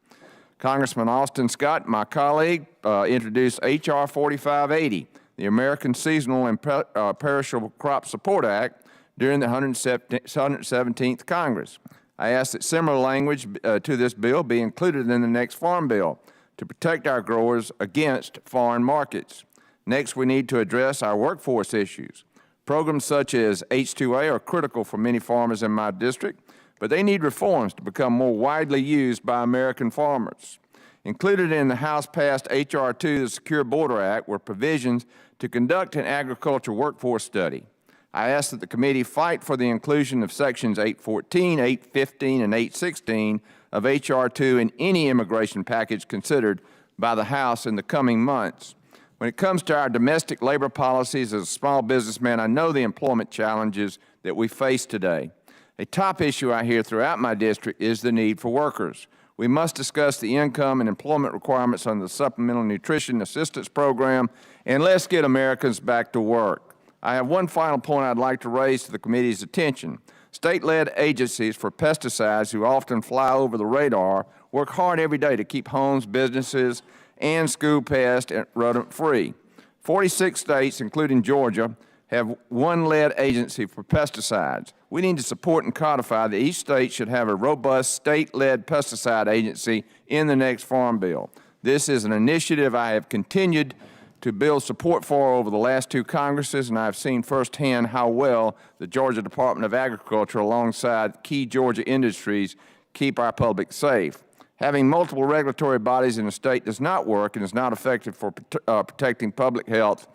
K: Congressman Austin Scott, my colleague, introduced H.R. 4580, the American Seasonal and Perishable Crop Support Act, during the 117th Congress. I ask that similar language to this bill be included in the next Farm Bill to protect our growers against foreign markets. Next, we need to address our workforce issues. Programs such as H-2A are critical for many farmers in my district, but they need reforms to become more widely used by American farmers. Included in the House-passed H.R. 2, the Secure Border Act, were provisions to conduct an agriculture workforce study. I ask that the committee fight for the inclusion of Sections 814, 815, and 816 of H.R. 2 in any immigration package considered by the House in the coming months. When it comes to our domestic labor policies, as a small businessman, I know the employment challenges that we face today. A top issue I hear throughout my district is the need for workers. We must discuss the income and employment requirements under the Supplemental Nutrition Assistance Program, and let's get Americans back to work. I have one final point I'd like to raise to the committee's attention. State-led agencies for pesticides, who often fly over the radar, work hard every day to keep homes, businesses, and school pest and rodent-free. 46 states, including Georgia, have one lead agency for pesticides. we need to support and codify that each state should have a robust state-led pesticide agency in the next Farm Bill. This is an initiative I have continued to build support for over the last two Congresses, and I've seen firsthand how well the Georgia Department of Agriculture alongside key Georgia industries keep our public safe. Having multiple regulatory bodies in a state does not work and is not effective for protecting public health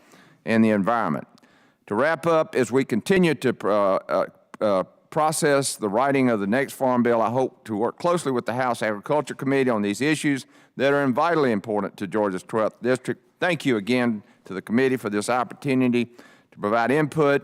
K: and the environment. To wrap up, as we continue to process the writing of the next Farm Bill, I hope to work closely with the House Agriculture Committee on these issues that are vitally important to Georgia's 12th District. Thank you again to the committee for this opportunity to provide input,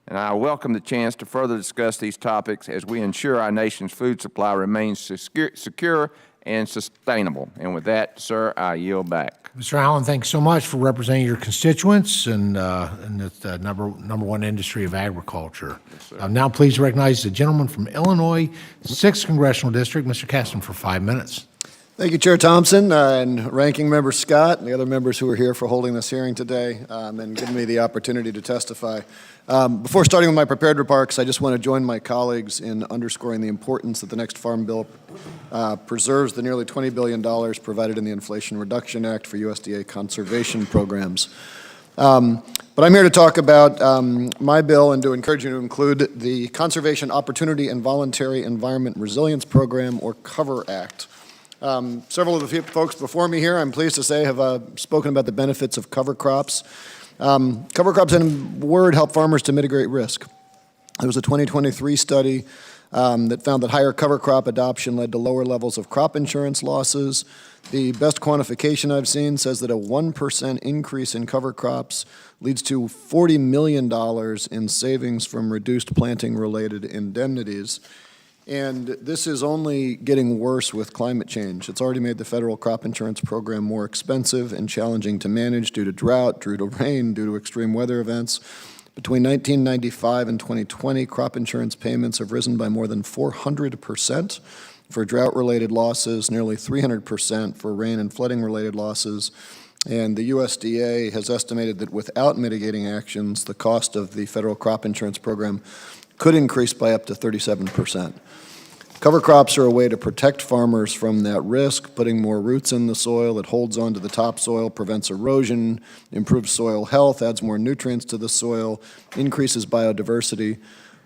K: and I welcome the chance to further discuss these topics as we ensure our nation's food supply remains secure and sustainable. And with that, sir, I yield back.
A: Mr. Allen, thanks so much for representing your constituents and the number one industry of agriculture. I'm now pleased to recognize the gentleman from Illinois, 6th Congressional District, Mr. Kasten, for 5 minutes.
L: Thank you, Chair Thompson, and Ranking Member Scott, and the other members who are here for holding this hearing today and giving me the opportunity to testify. Before starting with my prepared remarks, I just want to join my colleagues in underscoring the importance that the next Farm Bill preserves the nearly $20 billion provided in the Inflation Reduction Act for USDA conservation programs. But I'm here to talk about my bill and to encourage you to include the Conservation Opportunity and Voluntary Environment Resilience Program, or COVER Act. Several of the folks before me here, I'm pleased to say, have spoken about the benefits of cover crops. Cover crops, in a word, help farmers to mitigate risk. There was a 2023 study that found that higher cover crop adoption led to lower levels of crop insurance losses. The best quantification I've seen says that a 1% increase in cover crops leads to $40 million in savings from reduced planting-related indemnities. And this is only getting worse with climate change. It's already made the federal crop insurance program more expensive and challenging to manage due to drought, due to rain, due to extreme weather events. Between 1995 and 2020, crop insurance payments have risen by more than 400% for drought-related losses, nearly 300% for rain and flooding-related losses. And the USDA has estimated that without mitigating actions, the cost of the federal crop insurance program could increase by up to 37%. Cover crops are a way to protect farmers from that risk, putting more roots in the soil. It holds on to the topsoil, prevents erosion, improves soil health, adds more nutrients to the soil, increases biodiversity.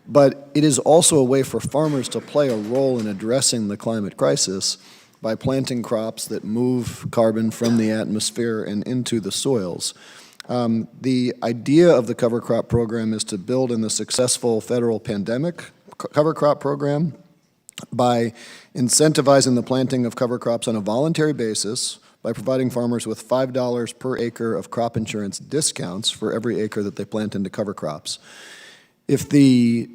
L: But it is also a way for farmers to play a role in addressing the climate crisis by planting crops that move carbon from the atmosphere and into the soils. The idea of the cover crop program is to build in the successful federal pandemic cover crop program by incentivizing the planting of cover crops on a voluntary basis by providing farmers with $5 per acre of crop insurance discounts for every acre that they plant into cover crops. If the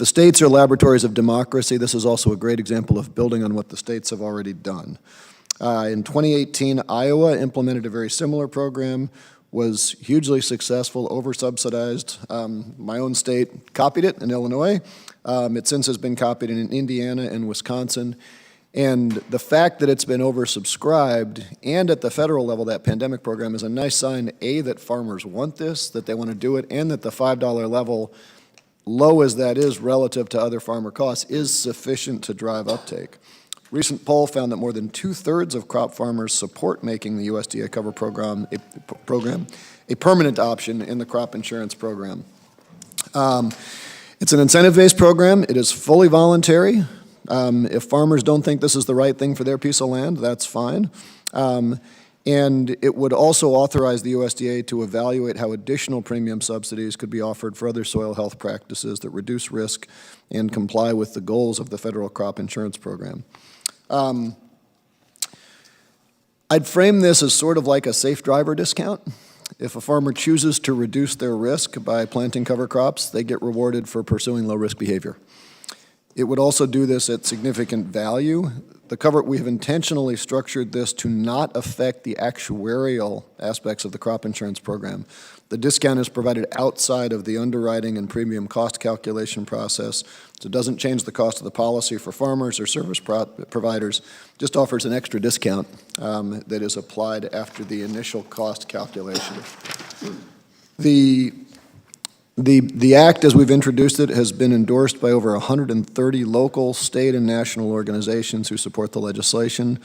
L: states are laboratories of democracy, this is also a great example of building on what the states have already done. In 2018, Iowa implemented a very similar program, was hugely successful, over-subsidized. My own state copied it in Illinois. It since has been copied in Indiana and Wisconsin. And the fact that it's been oversubscribed and at the federal level, that pandemic program, is a nice sign, A, that farmers want this, that they want to do it, and that the $5 level, low as that is relative to other farmer costs, is sufficient to drive uptake. Recent poll found that more than 2/3 of crop farmers support making the USDA cover program a permanent option in the crop insurance program. It's an incentive-based program. It is fully voluntary. If farmers don't think this is the right thing for their piece of land, that's fine. And it would also authorize the USDA to evaluate how additional premium subsidies could be offered for other soil health practices that reduce risk and comply with the goals of the federal crop insurance program. I'd frame this as sort of like a safe driver discount. If a farmer chooses to reduce their risk by planting cover crops, they get rewarded for pursuing low-risk behavior. It would also do this at significant value. We have intentionally structured this to not affect the actuarial aspects of the crop insurance program. The discount is provided outside of the underwriting and premium cost calculation process, so it doesn't change the cost of the policy for farmers or service providers, just offers an extra discount that is applied after the initial cost calculation. The The act, as we've introduced it, has been endorsed by over 130 local, state, and national organizations who support the legislation.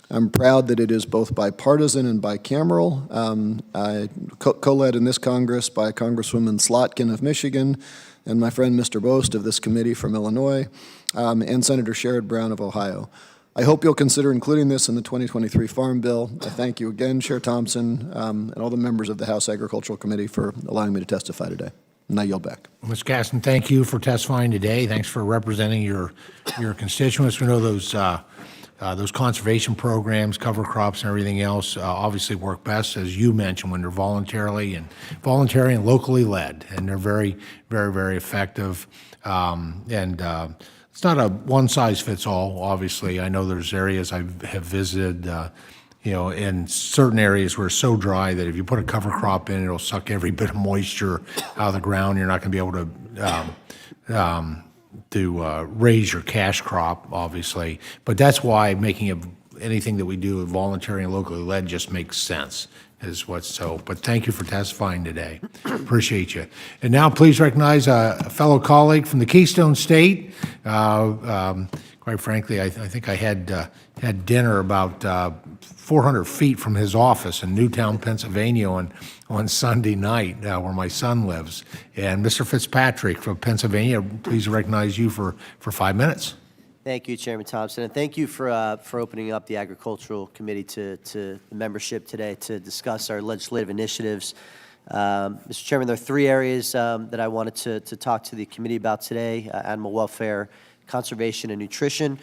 L: I'm proud that it is both bipartisan and bicameral. I co-led in this Congress by Congresswoman Slotkin of Michigan and my friend Mr. Bost of this committee from Illinois, and Senator Sherrod Brown of Ohio. I hope you'll consider including this in the 2023 Farm Bill. I thank you again, Chair Thompson, and all the members of the House Agricultural Committee for allowing me to testify today. And I yield back.
A: Ms. Gaston, thank you for testifying today. Thanks for representing your constituents. We know those conservation programs, cover crops, and everything else obviously work best, as you mentioned, when they're voluntary and locally led, and they're very, very, very effective. It's not a one-size-fits-all, obviously. I know there's areas I have visited, in certain areas where it's so dry that if you put a cover crop in, it'll suck every bit of moisture out of the ground. You're not going to be able to raise your cash crop, obviously. But that's why making anything that we do voluntary and locally led just makes sense. But thank you for testifying today. Appreciate you. And now please recognize a fellow colleague from the Keystone State. Quite frankly, I think I had dinner about 400 feet from his office in Newtown, Pennsylvania on Sunday night, where my son lives. And Mr. Fitzpatrick from Pennsylvania, please recognize you for 5 minutes.
M: Thank you, Chairman Thompson, and thank you for opening up the Agricultural Committee to the membership today to discuss our legislative initiatives. Mr. Chairman, there are 3 areas that I wanted to talk to the committee about today: animal welfare, conservation, and nutrition.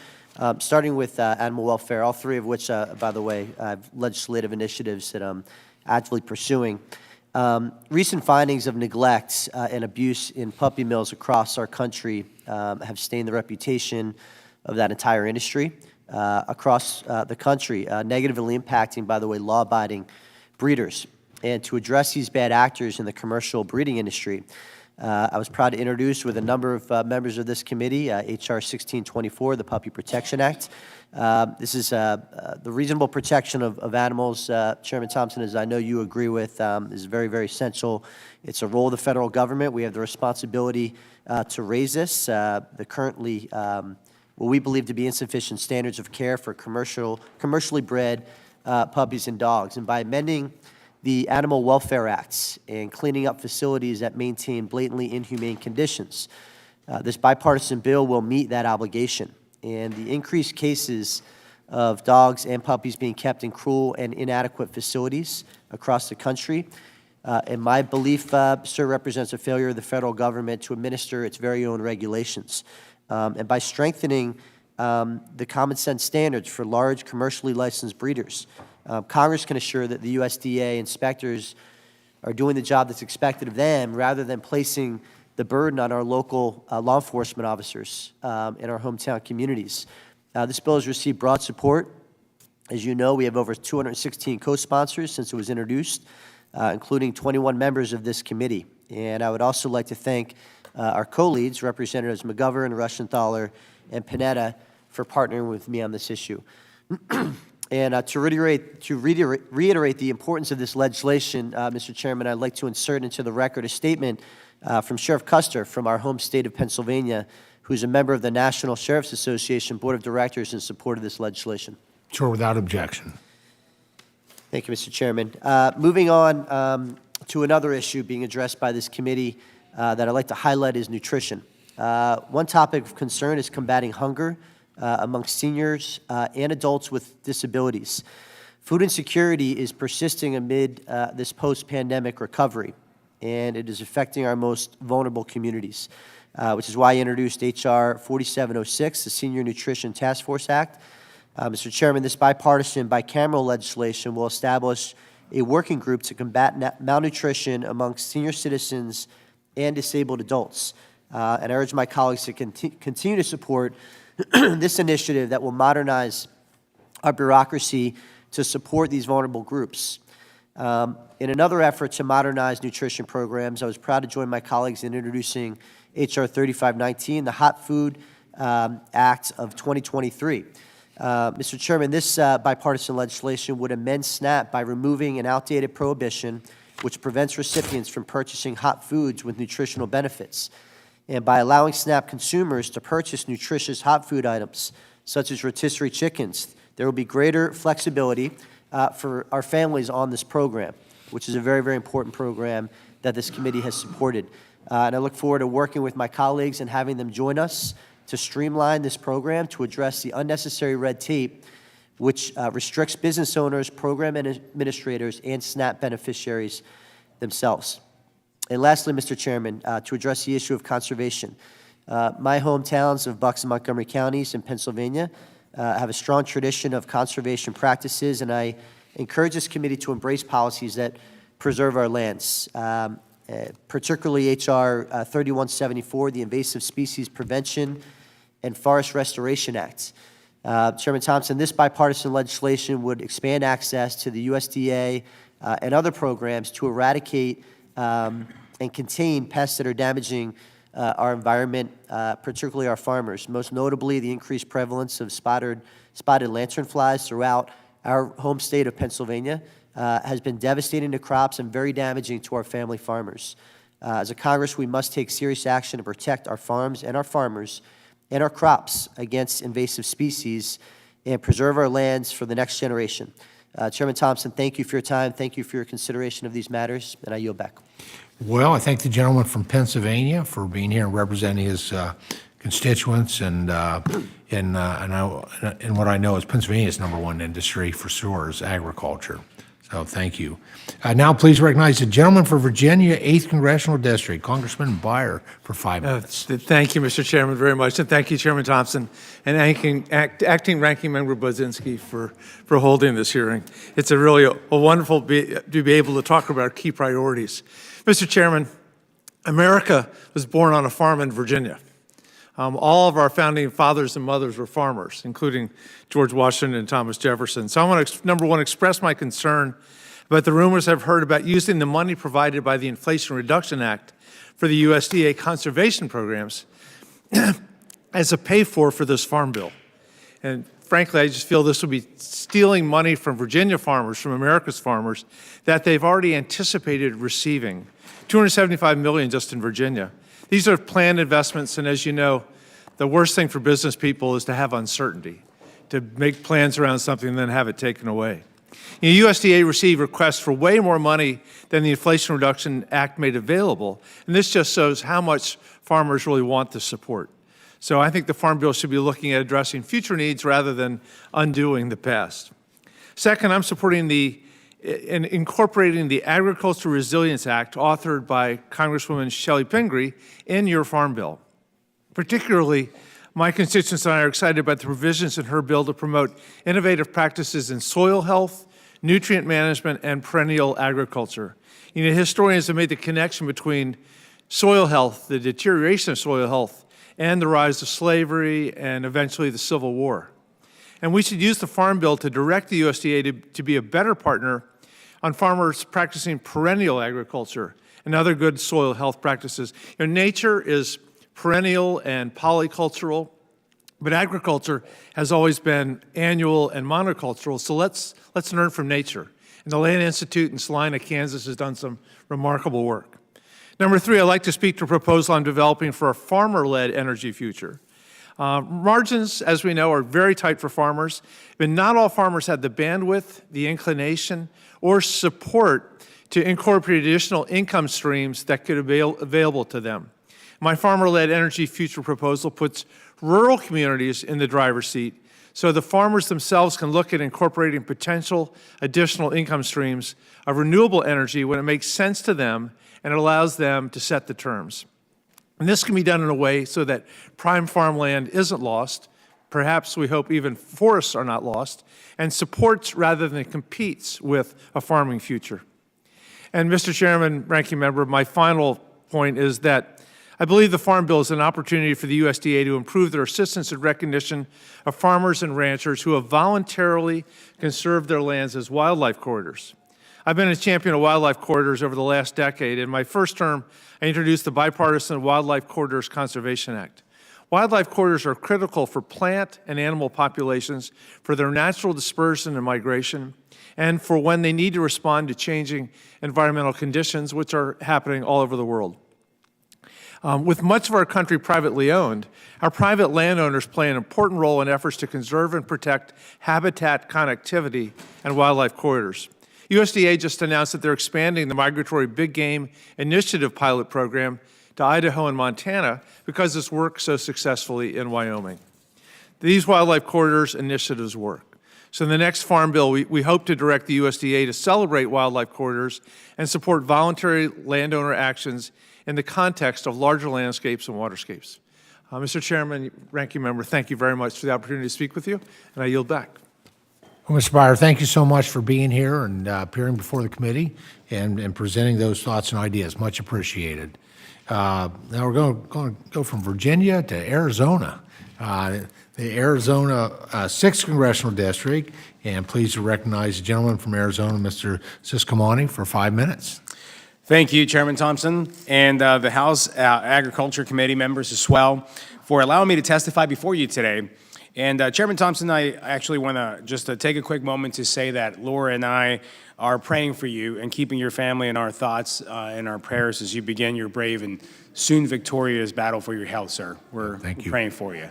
M: Starting with animal welfare, all 3 of which, by the way, have legislative initiatives that I'm actively pursuing. Recent findings of neglect and abuse in puppy mills across our country have stained the reputation of that entire industry across the country, negatively impacting, by the way, law-abiding breeders. And to address these bad actors in the commercial breeding industry, I was proud to introduce with a number of members of this committee H.R. 1624, the Puppy Protection Act. This is the reasonable protection of animals, Chairman Thompson, as I know you agree with, is very, very essential. It's a role of the federal government. We have the responsibility to raise this. The currently what we believe to be insufficient standards of care for commercially bred puppies and dogs. And by amending the Animal Welfare Acts and cleaning up facilities that maintain blatantly inhumane conditions, this bipartisan bill will meet that obligation. And the increased cases of dogs and puppies being kept in cruel and inadequate facilities across the country, in my belief, sir, represents a failure of the federal government to administer its very own regulations. And by strengthening the common sense standards for large commercially licensed breeders, Congress can assure that the USDA inspectors are doing the job that's expected of them rather than placing the burden on our local law enforcement officers in our hometown communities. This bill has received broad support. As you know, we have over 216 co-sponsors since it was introduced, including 21 members of this committee. And I would also like to thank our co-leads, Representatives McGovern, Rushenthaler, and Panetta, for partnering with me on this issue. And to reiterate the importance of this legislation, Mr. Chairman, I'd like to insert into the record a statement from Sheriff Custer from our home state of Pennsylvania, who's a member of the National Sheriff's Association Board of Directors in support of this legislation.
A: Sure, without objection.
M: Thank you, Mr. Chairman. Moving on to another issue being addressed by this committee that I'd like to highlight is nutrition. One topic of concern is combating hunger amongst seniors and adults with disabilities. Food insecurity is persisting amid this post-pandemic recovery, and it is affecting our most vulnerable communities, which is why I introduced H.R. 4706, the Senior Nutrition Task Force Act. Mr. Chairman, this bipartisan, bicameral legislation will establish a working group to combat malnutrition amongst senior citizens and disabled adults. And I urge my colleagues to continue to support this initiative that will modernize our bureaucracy to support these vulnerable groups. In another effort to modernize nutrition programs, I was proud to join my colleagues in introducing H.R. 3519, the Hot Food Act of 2023. Mr. Chairman, this bipartisan legislation would amend SNAP by removing an outdated prohibition which prevents recipients from purchasing hot foods with nutritional benefits. And by allowing SNAP consumers to purchase nutritious hot food items, such as rotisserie chickens, there will be greater flexibility for our families on this program, which is a very, very important program that this committee has supported. And I look forward to working with my colleagues and having them join us to streamline this program to address the unnecessary red tape which restricts business owners, program administrators, and SNAP beneficiaries themselves. And lastly, Mr. Chairman, to address the issue of conservation, my hometowns of Bucks and Montgomery counties in Pennsylvania have a strong tradition of conservation practices, and I encourage this committee to embrace policies that preserve our lands, particularly H.R. 3174, the Invasive Species Prevention and Forest Restoration Act. Chairman Thompson, this bipartisan legislation would expand access to the USDA and other programs to eradicate and contain pests that are damaging our environment, particularly our farmers. Most notably, the increased prevalence of spotted lanternflies throughout our home state of Pennsylvania has been devastating to crops and very damaging to our family farmers. As a Congress, we must take serious action to protect our farms and our farmers and our crops against invasive species and preserve our lands for the next generation. Chairman Thompson, thank you for your time. Thank you for your consideration of these matters, and I yield back.
A: Well, I thank the gentleman from Pennsylvania for being here and representing his constituents and what I know is Pennsylvania's #1 industry for sure is agriculture. So thank you. Now please recognize the gentleman for Virginia, 8th Congressional District, Congressman Beyer, for 5 minutes.
N: Thank you, Mr. Chairman, very much, and thank you, Chairman Thompson, and Acting Ranking Member Budzinski for holding this hearing. It's a really a wonderful to be able to talk about key priorities. Mr. Chairman, America was born on a farm in Virginia. All of our founding fathers and mothers were farmers, including George Washington and Thomas Jefferson. So I want to, number one, express my concern about the rumors I've heard about using the money provided by the Inflation Reduction Act for the USDA conservation programs as a pay-for this farm bill. And frankly, I just feel this will be stealing money from Virginia farmers, from America's farmers, that they've already anticipated receiving. $275 million just in Virginia. These are planned investments, and as you know, the worst thing for business people is to have uncertainty, to make plans around something and then have it taken away. USDA received requests for way more money than the Inflation Reduction Act made available, and this just shows how much farmers really want the support. So I think the Farm Bill should be looking at addressing future needs rather than undoing the past. Second, I'm supporting in incorporating the Agricultural Resilience Act authored by Congresswoman Shelley Pingree in your Farm Bill. Particularly, my constituents and I are excited about the provisions in her bill to promote innovative practices in soil health, nutrient management, and perennial agriculture. Historians have made the connection between soil health, the deterioration of soil health, and the rise of slavery and eventually the Civil War. And we should use the Farm Bill to direct the USDA to be a better partner on farmers practicing perennial agriculture and other good soil health practices. Nature is perennial and polycultural, but agriculture has always been annual and monocultural, so let's learn from nature. And the Land Institute in Salina, Kansas has done some remarkable work. Number three, I'd like to speak to a proposal I'm developing for a farmer-led energy future. Margins, as we know, are very tight for farmers, but not all farmers have the bandwidth, the inclination, or support to incorporate additional income streams that could be available to them. My farmer-led energy future proposal puts rural communities in the driver's seat so the farmers themselves can look at incorporating potential additional income streams of renewable energy when it makes sense to them and it allows them to set the terms. And this can be done in a way so that prime farmland isn't lost, perhaps we hope even forests are not lost, and supports rather than competes with a farming future. And Mr. Chairman, Ranking Member, my final point is that I believe the Farm Bill is an opportunity for the USDA to improve their assistance and recognition of farmers and ranchers who have voluntarily conserved their lands as wildlife corridors. I've been a champion of wildlife corridors over the last decade. In my first term, I introduced the bipartisan Wildlife Corridors Conservation Act. Wildlife corridors are critical for plant and animal populations for their natural dispersion and migration, and for when they need to respond to changing environmental conditions, which are happening all over the world. With much of our country privately owned, our private landowners play an important role in efforts to conserve and protect habitat connectivity and wildlife corridors. USDA just announced that they're expanding the Migratory Big Game Initiative pilot program to Idaho and Montana because this worked so successfully in Wyoming. These wildlife corridors initiatives work. So in the next Farm Bill, we hope to direct the USDA to celebrate wildlife corridors and support voluntary landowner actions in the context of larger landscapes and waterscapes. Mr. Chairman, Ranking Member, thank you very much for the opportunity to speak with you, and I yield back.
A: Well, Mr. Byer, thank you so much for being here and appearing before the committee and presenting those thoughts and ideas. Much appreciated. Now we're going to go from Virginia to Arizona, the Arizona 6th Congressional District, and pleased to recognize the gentleman from Arizona, Mr. Ciscomani, for 5 minutes.
O: Thank you, Chairman Thompson, and the House Agriculture Committee members as well for allowing me to testify before you today. And Chairman Thompson, I actually want to just take a quick moment to say that Laura and I are praying for you and keeping your family in our thoughts and our prayers as you begin your brave and soon victorious battle for your health, sir. We're praying for you.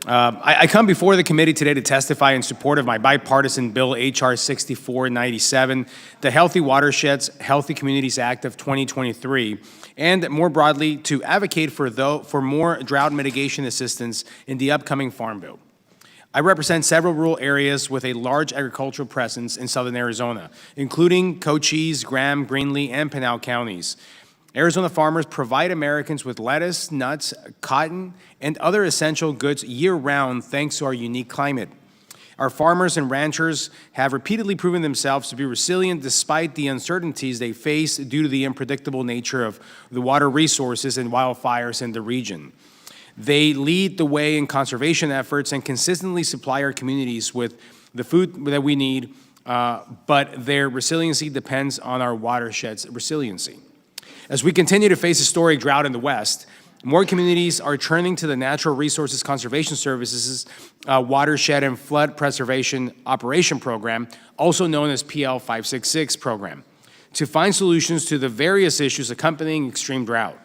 O: I come before the committee today to testify in support of my bipartisan bill, H.R. 6497, the Healthy Watersheds, Healthy Communities Act of 2023, and more broadly, to advocate for more drought mitigation assistance in the upcoming Farm Bill. I represent several rural areas with a large agricultural presence in southern Arizona, including Cochise, Graham, Greenlee, and Pinal counties. Arizona farmers provide Americans with lettuce, nuts, cotton, and other essential goods year-round thanks to our unique climate. Our farmers and ranchers have repeatedly proven themselves to be resilient despite the uncertainties they face due to the unpredictable nature of the water resources and wildfires in the region. They lead the way in conservation efforts and consistently supply our communities with the food that we need, but their resiliency depends on our watershed's resiliency. As we continue to face historic drought in the West, more communities are turning to the Natural Resources Conservation Services Watershed and Flood Preservation Operation Program, also known as PL 566 program, to find solutions to the various issues accompanying extreme drought.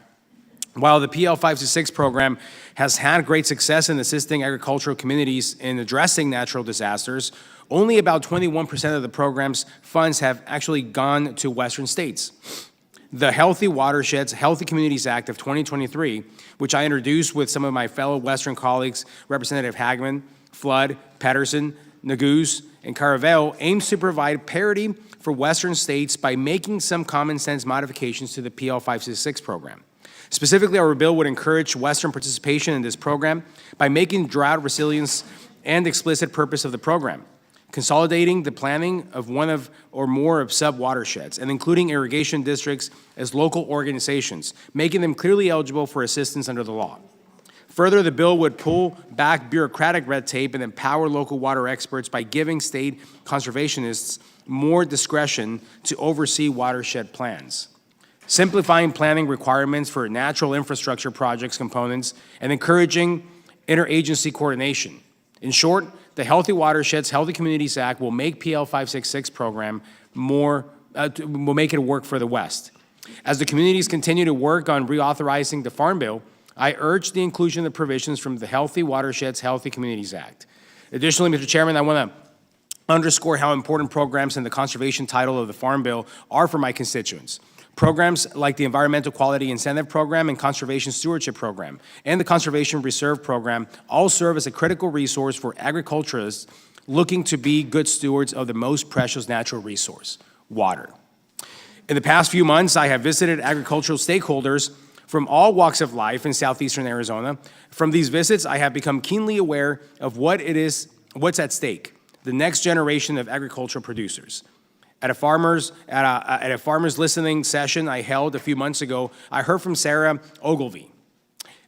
O: While the PL 566 program has had great success in assisting agricultural communities in addressing natural disasters, only about 21% of the program's funds have actually gone to Western states. The Healthy Watersheds, Healthy Communities Act of 2023, which I introduced with some of my fellow Western colleagues, Representative Hagman, Flood, Pedersen, Neguse, and Caravelle, aims to provide parity for Western states by making some common sense modifications to the PL 566 program. Specifically, our bill would encourage Western participation in this program by making drought resilience an explicit purpose of the program, consolidating the planning of one of or more of sub-watersheds, and including irrigation districts as local organizations, making them clearly eligible for assistance under the law. Further, the bill would pull back bureaucratic red tape and empower local water experts by giving state conservationists more discretion to oversee watershed plans, simplifying planning requirements for natural infrastructure projects components, and encouraging interagency coordination. In short, the Healthy Watersheds, Healthy Communities Act will make PL 566 program will make it work for the West. As the communities continue to work on reauthorizing the Farm Bill, I urge the inclusion of provisions from the Healthy Watersheds, Healthy Communities Act. Additionally, Mr. Chairman, I want to underscore how important programs in the conservation title of the Farm Bill are for my constituents. Programs like the Environmental Quality Incentive Program and Conservation Stewardship Program and the Conservation Reserve Program all serve as a critical resource for agriculturists looking to be good stewards of the most precious natural resource, water. In the past few months, I have visited agricultural stakeholders from all walks of life in southeastern Arizona. From these visits, I have become keenly aware of what's at stake, the next generation of agricultural producers. At a farmers listening session I held a few months ago, I heard from Sarah Ogilvie,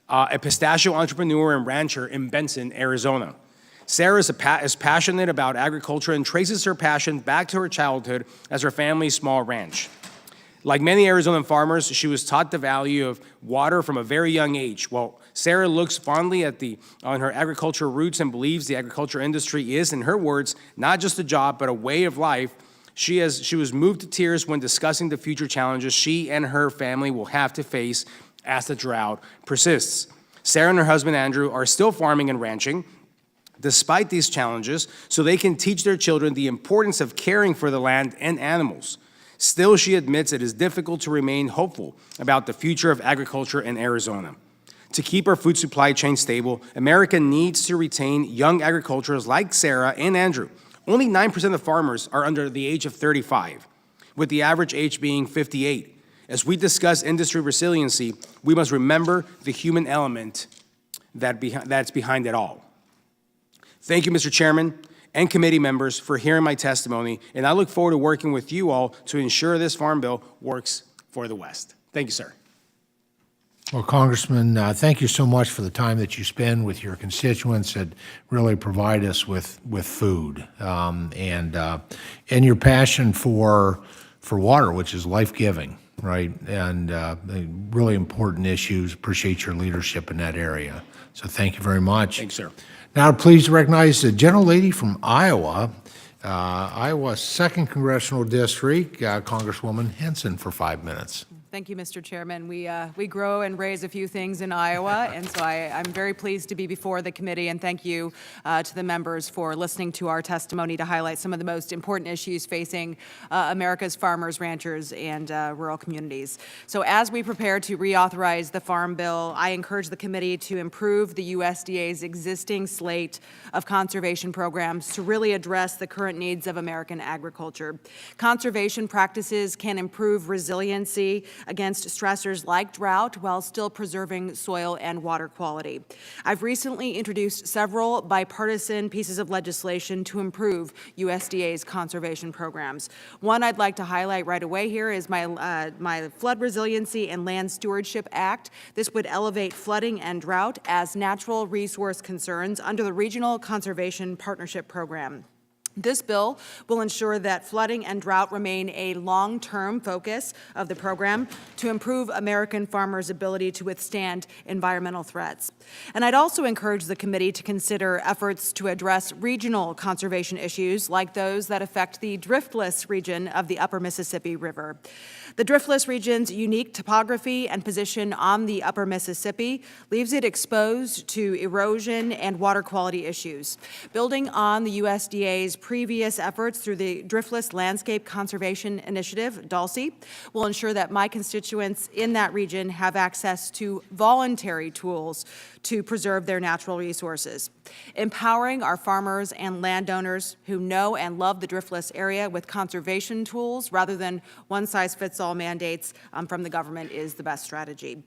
O: a pistachio entrepreneur and rancher in Benson, Arizona. Sarah is passionate about agriculture and traces her passion back to her childhood as her family's small ranch. Like many Arizona farmers, she was taught the value of water from a very young age. Well, Sarah looks fondly on her agricultural roots and believes the agriculture industry is, in her words, not just a job, but a way of life. She was moved to tears when discussing the future challenges she and her family will have to face as the drought persists. Sarah and her husband, Andrew, are still farming and ranching despite these challenges, so they can teach their children the importance of caring for the land and animals. Still, she admits it is difficult to remain hopeful about the future of agriculture in Arizona. To keep our food supply chain stable, America needs to retain young agriculturals like Sarah and Andrew. Only 9% of farmers are under the age of 35, with the average age being 58. As we discuss industry resiliency, we must remember the human element that's behind it all. Thank you, Mr. Chairman and committee members, for hearing my testimony, and I look forward to working with you all to ensure this farm bill works for the West. Thank you, sir.
A: Well, Congressman, thank you so much for the time that you spend with your constituents that really provide us with food, and your passion for water, which is life-giving, right? And really important issues. Appreciate your leadership in that area. So thank you very much.
O: Thanks, sir.
A: Now, please recognize the gentlelady from Iowa, Iowa's 2nd Congressional District, Congresswoman Henson, for 5 minutes.
P: Thank you, Mr. Chairman. We grow and raise a few things in Iowa, and so I'm very pleased to be before the committee, and thank you to the members for listening to our testimony to highlight some of the most important issues facing America's farmers, ranchers, and rural communities. So as we prepare to reauthorize the Farm Bill, I encourage the committee to improve the USDA's existing slate of conservation programs to really address the current needs of American agriculture. Conservation practices can improve resiliency against stressors like drought while still preserving soil and water quality. I've recently introduced several bipartisan pieces of legislation to improve USDA's conservation programs. One I'd like to highlight right away here is my Flood Resiliency and Land Stewardship Act. This would elevate flooding and drought as natural resource concerns under the Regional Conservation Partnership Program. This bill will ensure that flooding and drought remain a long-term focus of the program to improve American farmers' ability to withstand environmental threats. And I'd also encourage the committee to consider efforts to address regional conservation issues like those that affect the driftless region of the upper Mississippi River. The driftless region's unique topography and position on the upper Mississippi leaves it exposed to erosion and water quality issues. Building on the USDA's previous efforts through the Driftless Landscape Conservation Initiative, DALSI, will ensure that my constituents in that region have access to voluntary tools to preserve their natural resources. Empowering our farmers and landowners who know and love the driftless area with conservation tools rather than one-size-fits-all mandates from the government is the best strategy.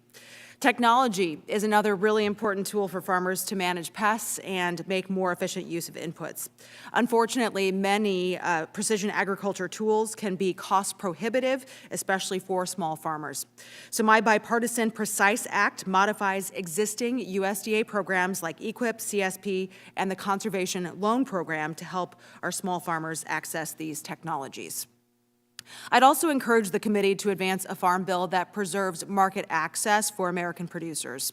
P: Technology is another really important tool for farmers to manage pests and make more efficient use of inputs. Unfortunately, many precision agriculture tools can be cost prohibitive, especially for small farmers. So my bipartisan PRECISE Act modifies existing USDA programs like EQIP, CSP, and the Conservation Loan Program to help our small farmers access these technologies. I'd also encourage the committee to advance a farm bill that preserves market access for American producers.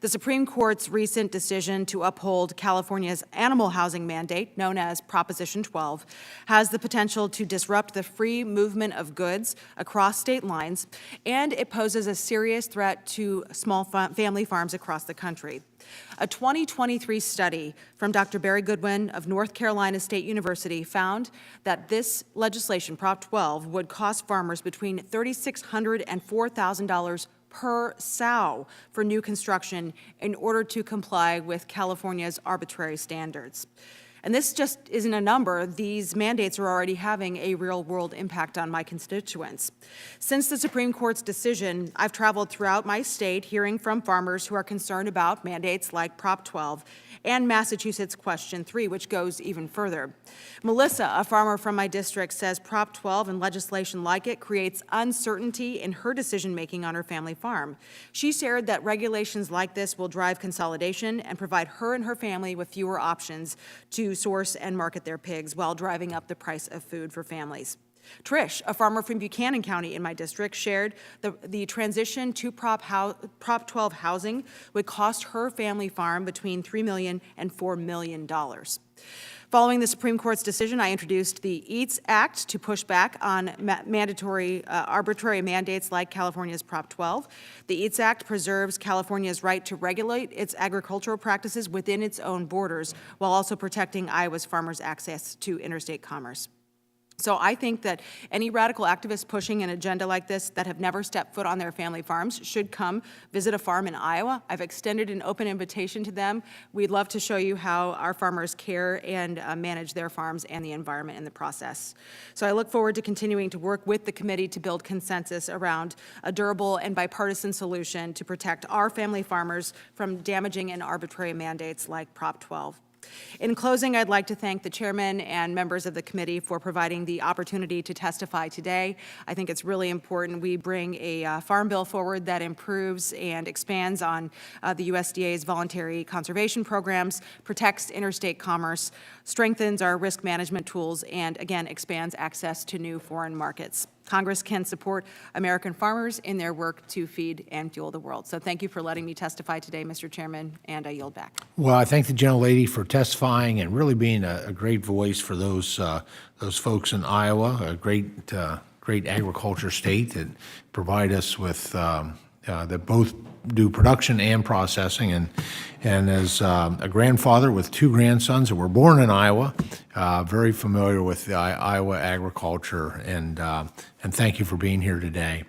P: The Supreme Court's recent decision to uphold California's animal housing mandate, known as Proposition 12, has the potential to disrupt the free movement of goods across state lines, and it poses a serious threat to small family farms across the country. A 2023 study from Dr. Barry Goodwin of North Carolina State University found that this legislation, Prop 12, would cost farmers between $3,600 and $4,000 per sow for new construction in order to comply with California's arbitrary standards. And this just isn't a number. These mandates are already having a real-world impact on my constituents. Since the Supreme Court's decision, I've traveled throughout my state hearing from farmers who are concerned about mandates like Prop 12 and Massachusetts Question 3, which goes even further. Melissa, a farmer from my district, says Prop 12 and legislation like it creates uncertainty in her decision-making on her family farm. She shared that regulations like this will drive consolidation and provide her and her family with fewer options to source and market their pigs while driving up the price of food for families. Trish, a farmer from Buchanan County in my district, shared the transition to Prop 12 housing would cost her family farm between $3 million and $4 million. Following the Supreme Court's decision, I introduced the EATS Act to push back on mandatory arbitrary mandates like California's Prop 12. The EATS Act preserves California's right to regulate its agricultural practices within its own borders, while also protecting Iowa's farmers' access to interstate commerce. So I think that any radical activists pushing an agenda like this that have never stepped foot on their family farms should come visit a farm in Iowa. I've extended an open invitation to them. We'd love to show you how our farmers care and manage their farms and the environment in the process. So I look forward to continuing to work with the committee to build consensus around a durable and bipartisan solution to protect our family farmers from damaging and arbitrary mandates like Prop 12. In closing, I'd like to thank the chairman and members of the committee for providing the opportunity to testify today. I think it's really important we bring a farm bill forward that improves and expands on the USDA's voluntary conservation programs, protects interstate commerce, strengthens our risk management tools, and again, expands access to new foreign markets. Congress can support American farmers in their work to feed and fuel the world. So thank you for letting me testify today, Mr. Chairman, and I yield back.
A: Well, I thank the gentlelady for testifying and really being a great voice for those folks in Iowa, a great agriculture state that provide us with that both do production and processing. And as a grandfather with two grandsons that were born in Iowa, very familiar with the Iowa agriculture, and thank you for being here today.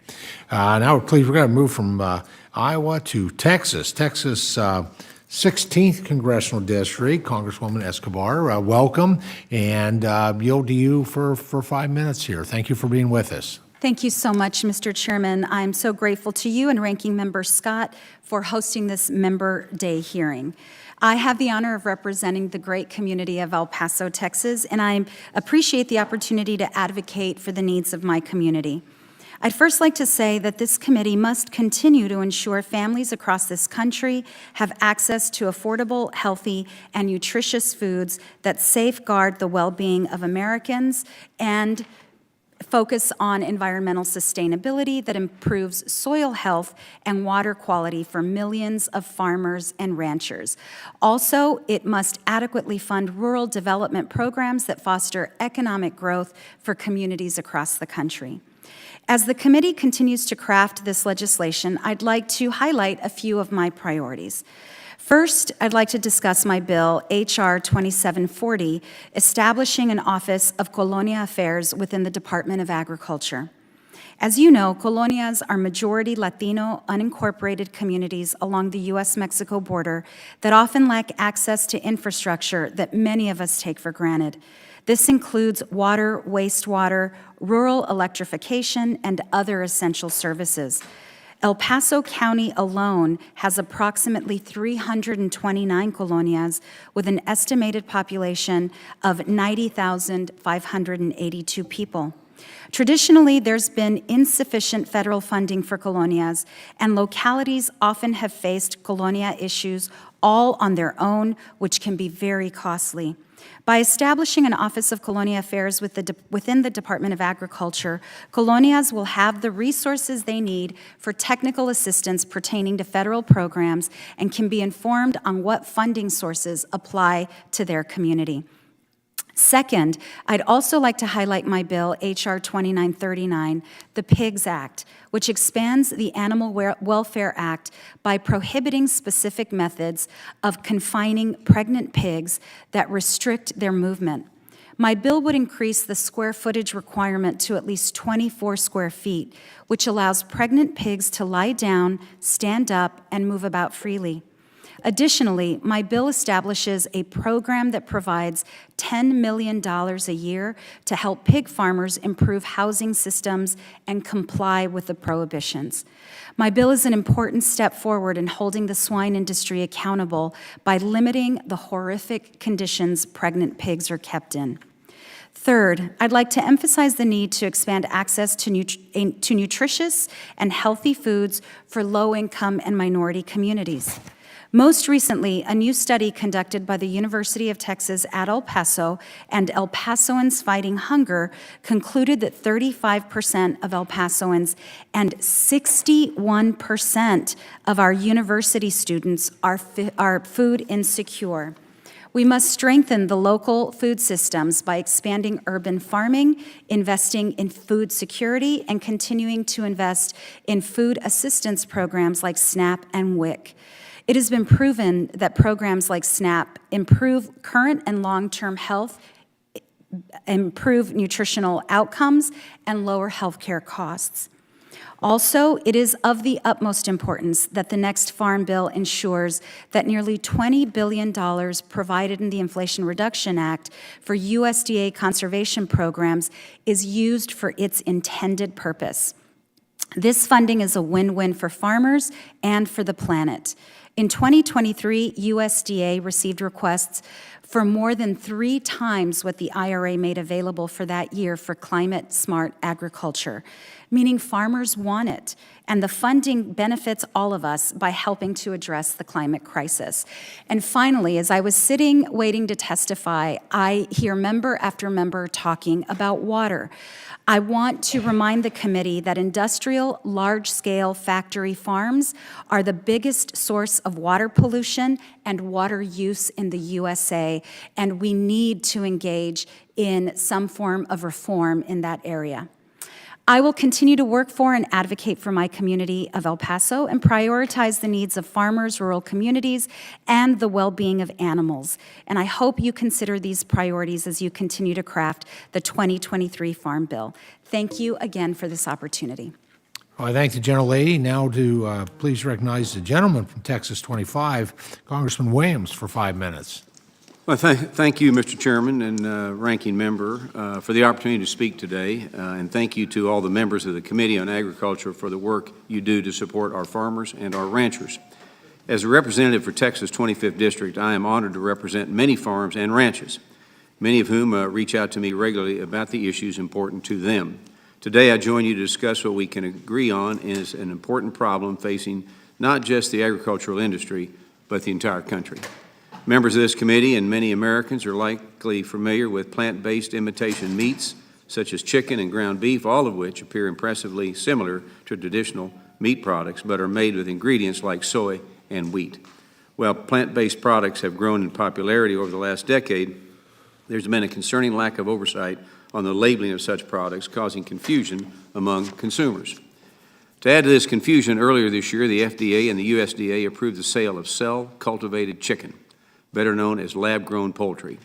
A: Now, we're going to move from Iowa to Texas. Texas 16th Congressional District, Congresswoman Escobar, welcome, and yield to you for 5 minutes here. Thank you for being with us.
Q: Thank you so much, Mr. Chairman. I'm so grateful to you and Ranking Member Scott for hosting this Member Day hearing. I have the honor of representing the great community of El Paso, Texas, and I appreciate the opportunity to advocate for the needs of my community. I'd first like to say that this committee must continue to ensure families across this country have access to affordable, healthy, and nutritious foods that safeguard the well-being of Americans and focus on environmental sustainability that improves soil health and water quality for millions of farmers and ranchers. Also, it must adequately fund rural development programs that foster economic growth for communities across the country. As the committee continues to craft this legislation, I'd like to highlight a few of my priorities. First, I'd like to discuss my bill, H.R. 2740, establishing an Office of Colonia Affairs within the Department of Agriculture. As you know, colonias are majority Latino, unincorporated communities along the U.S.-Mexico border that often lack access to infrastructure that many of us take for granted. This includes water, wastewater, rural electrification, and other essential services. El Paso County alone has approximately 329 colonias with an estimated population of 90,582 people. Traditionally, there's been insufficient federal funding for colonias, and localities often have faced colonia issues all on their own, which can be very costly. By establishing an Office of Colonia Affairs within the Department of Agriculture, colonias will have the resources they need for technical assistance pertaining to federal programs and can be informed on what funding sources apply to their community. Second, I'd also like to highlight my bill, H.R. 2939, the PIGS Act, which expands the Animal Welfare Act by prohibiting specific methods of confining pregnant pigs that restrict their movement. My bill would increase the square footage requirement to at least 24 square feet, which allows pregnant pigs to lie down, stand up, and move about freely. Additionally, my bill establishes a program that provides $10 million a year to help pig farmers improve housing systems and comply with the prohibitions. My bill is an important step forward in holding the swine industry accountable by limiting the horrific conditions pregnant pigs are kept in. Third, I'd like to emphasize the need to expand access to nutritious and healthy foods for low-income and minority communities. Most recently, a new study conducted by the University of Texas at El Paso and El Pasoans Fighting Hunger concluded that 35% of El Pasoans and 61% of our university students are food insecure. We must strengthen the local food systems by expanding urban farming, investing in food security, and continuing to invest in food assistance programs like SNAP and WIC. It has been proven that programs like SNAP improve current and long-term health, improve nutritional outcomes, and lower healthcare costs. Also, it is of the utmost importance that the next Farm Bill ensures that nearly $20 billion provided in the Inflation Reduction Act for USDA conservation programs is used for its intended purpose. This funding is a win-win for farmers and for the planet. In 2023, USDA received requests for more than 3 times what the IRA made available for that year for climate-smart agriculture, meaning farmers want it, and the funding benefits all of us by helping to address the climate crisis. And finally, as I was sitting waiting to testify, I hear member after member talking about water. I want to remind the committee that industrial, large-scale factory farms are the biggest source of water pollution and water use in the USA, and we need to engage in some form of reform in that area. I will continue to work for and advocate for my community of El Paso and prioritize the needs of farmers, rural communities, and the well-being of animals. And I hope you consider these priorities as you continue to craft the 2023 Farm Bill. Thank you again for this opportunity.
A: Well, I thank the gentlelady. Now to please recognize the gentleman from Texas 25, Congressman Williams, for 5 minutes.
R: Well, thank you, Mr. Chairman and Ranking Member, for the opportunity to speak today, and thank you to all the members of the Committee on Agriculture for the work you do to support our farmers and our ranchers. As a representative for Texas 25th District, I am honored to represent many farms and ranches, many of whom reach out to me regularly about the issues important to them. Today, I join you to discuss what we can agree on is an important problem facing not just the agricultural industry, but the entire country. Members of this committee and many Americans are likely familiar with plant-based imitation meats, such as chicken and ground beef, all of which appear impressively similar to traditional meat products, but are made with ingredients like soy and wheat. While plant-based products have grown in popularity over the last decade, there's been a concerning lack of oversight on the labeling of such products, causing confusion among consumers. To add to this confusion, earlier this year, the FDA and the USDA approved the sale of cell-cultivated chicken, better known as lab-grown poultry.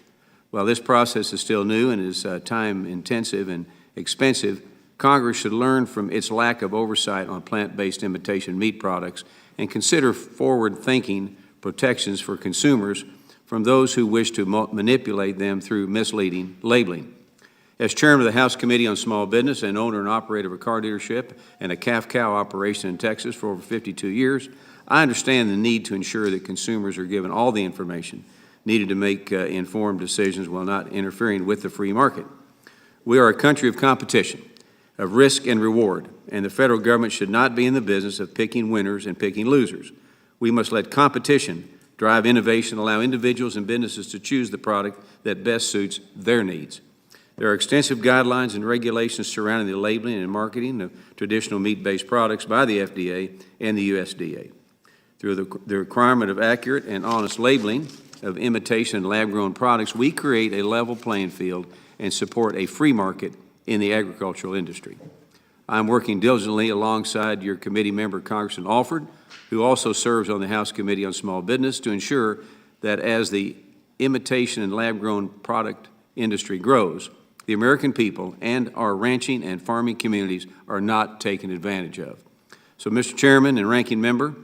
R: While this process is still new and is time-intensive and expensive, Congress should learn from its lack of oversight on plant-based imitation meat products and consider forward-thinking protections for consumers from those who wish to manipulate them through misleading labeling. As chairman of the House Committee on Small Business and owner and operator of a car dealership and a calf cow operation in Texas for over 52 years, I understand the need to ensure that consumers are given all the information needed to make informed decisions while not interfering with the free market. We are a country of competition, of risk and reward, and the federal government should not be in the business of picking winners and picking losers. We must let competition drive innovation, allow individuals and businesses to choose the product that best suits their needs. There are extensive guidelines and regulations surrounding the labeling and marketing of traditional meat-based products by the FDA and the USDA. Through the requirement of accurate and honest labeling of imitation and lab-grown products, we create a level playing field and support a free market in the agricultural industry. I'm working diligently alongside your committee member, Congressman Alford, who also serves on the House Committee on Small Business, to ensure that as the imitation and lab-grown product industry grows, the American people and our ranching and farming communities are not taken advantage of. So, Mr. Chairman and Ranking Member,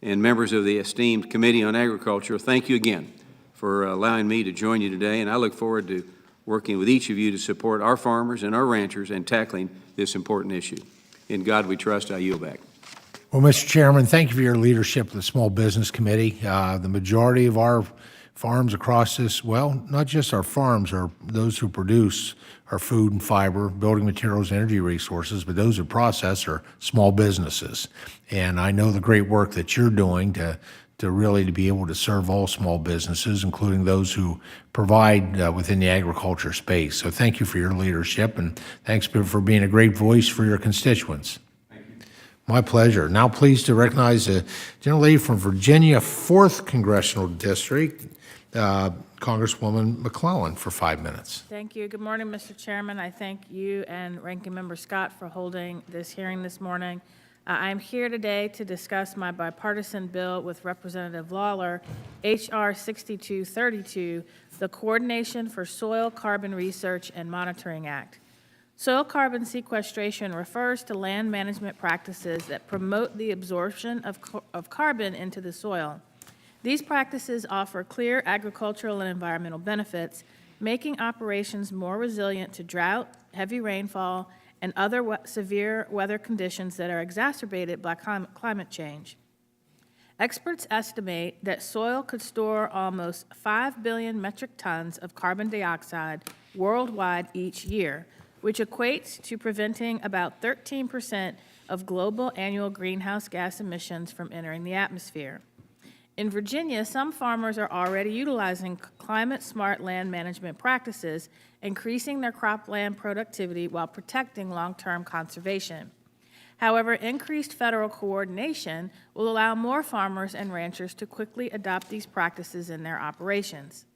R: and members of the esteemed Committee on Agriculture, thank you again for allowing me to join you today, and I look forward to working with each of you to support our farmers and our ranchers and tackling this important issue. In God we trust. I yield back.
A: Well, Mr. Chairman, thank you for your leadership of the Small Business Committee. The majority of our farms across this, well, not just our farms, are those who produce our food and fiber, building materials, energy resources, but those who process are small businesses. And I know the great work that you're doing to to really to be able to serve all small businesses, including those who provide within the agriculture space. So thank you for your leadership, and thanks for being a great voice for your constituents. My pleasure. Now pleased to recognize a gentlelady from Virginia, 4th Congressional District, Congresswoman McClellan, for 5 minutes.
S: Thank you. Good morning, Mr. Chairman. I thank you and Ranking Member Scott for holding this hearing this morning. I am here today to discuss my bipartisan bill with Representative Lawler, H.R. 6232, the Coordination for Soil Carbon Research and Monitoring Act. Soil carbon sequestration refers to land management practices that promote the absorption of carbon into the soil. These practices offer clear agricultural and environmental benefits, making operations more resilient to drought, heavy rainfall, and other severe weather conditions that are exacerbated by climate change. Experts estimate that soil could store almost 5 billion metric tons of carbon dioxide worldwide each year, which equates to preventing about 13% of global annual greenhouse gas emissions from entering the atmosphere. In Virginia, some farmers are already utilizing climate-smart land management practices, increasing their cropland productivity while protecting long-term conservation. However, increased federal coordination will allow more farmers and ranchers to quickly adopt these practices in their operations.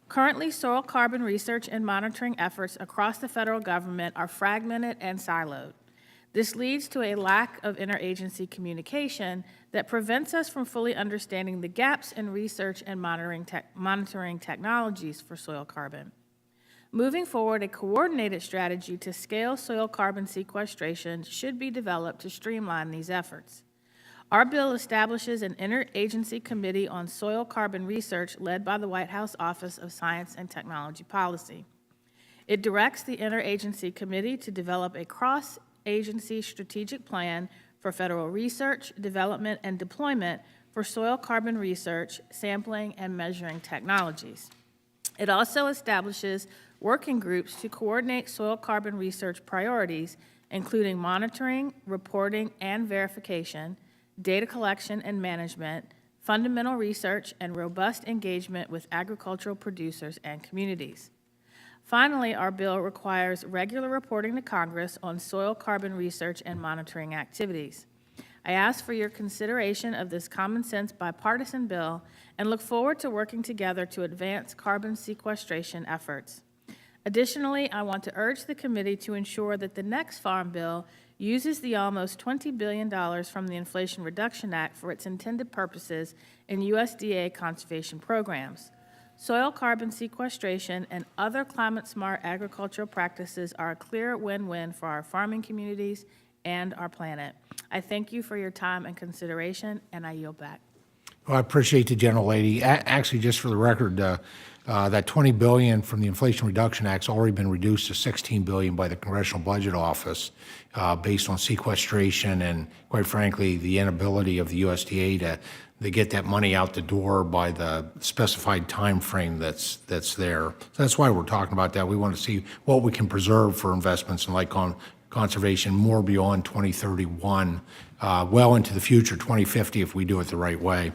S: Currently, soil carbon research and monitoring efforts across the federal government are fragmented and siloed. This leads to a lack of interagency communication that prevents us from fully understanding the gaps in research and monitoring technologies for soil carbon. Moving forward, a coordinated strategy to scale soil carbon sequestration should be developed to streamline these efforts. Our bill establishes an interagency committee on soil carbon research led by the White House Office of Science and Technology Policy. It directs the interagency committee to develop a cross-agency strategic plan for federal research, development, and deployment for soil carbon research, sampling, and measuring technologies. It also establishes working groups to coordinate soil carbon research priorities, including monitoring, reporting, and verification, data collection and management, fundamental research, and robust engagement with agricultural producers and communities. Finally, our bill requires regular reporting to Congress on soil carbon research and monitoring activities. I ask for your consideration of this common-sense bipartisan bill and look forward to working together to advance carbon sequestration efforts. Additionally, I want to urge the committee to ensure that the next Farm Bill uses the almost $20 billion from the Inflation Reduction Act for its intended purposes in USDA conservation programs. Soil carbon sequestration and other climate-smart agricultural practices are a clear win-win for our farming communities and our planet. I thank you for your time and consideration, and I yield back.
A: Well, I appreciate the gentlelady. Actually, just for the record, that $20 billion from the Inflation Reduction Act has already been reduced to $16 billion by the Congressional Budget Office based on sequestration and, quite frankly, the inability of the USDA to get that money out the door by the specified time frame that's there. So that's why we're talking about that. We want to see what we can preserve for investments in like conservation more beyond 2031, well into the future, 2050, if we do it the right way.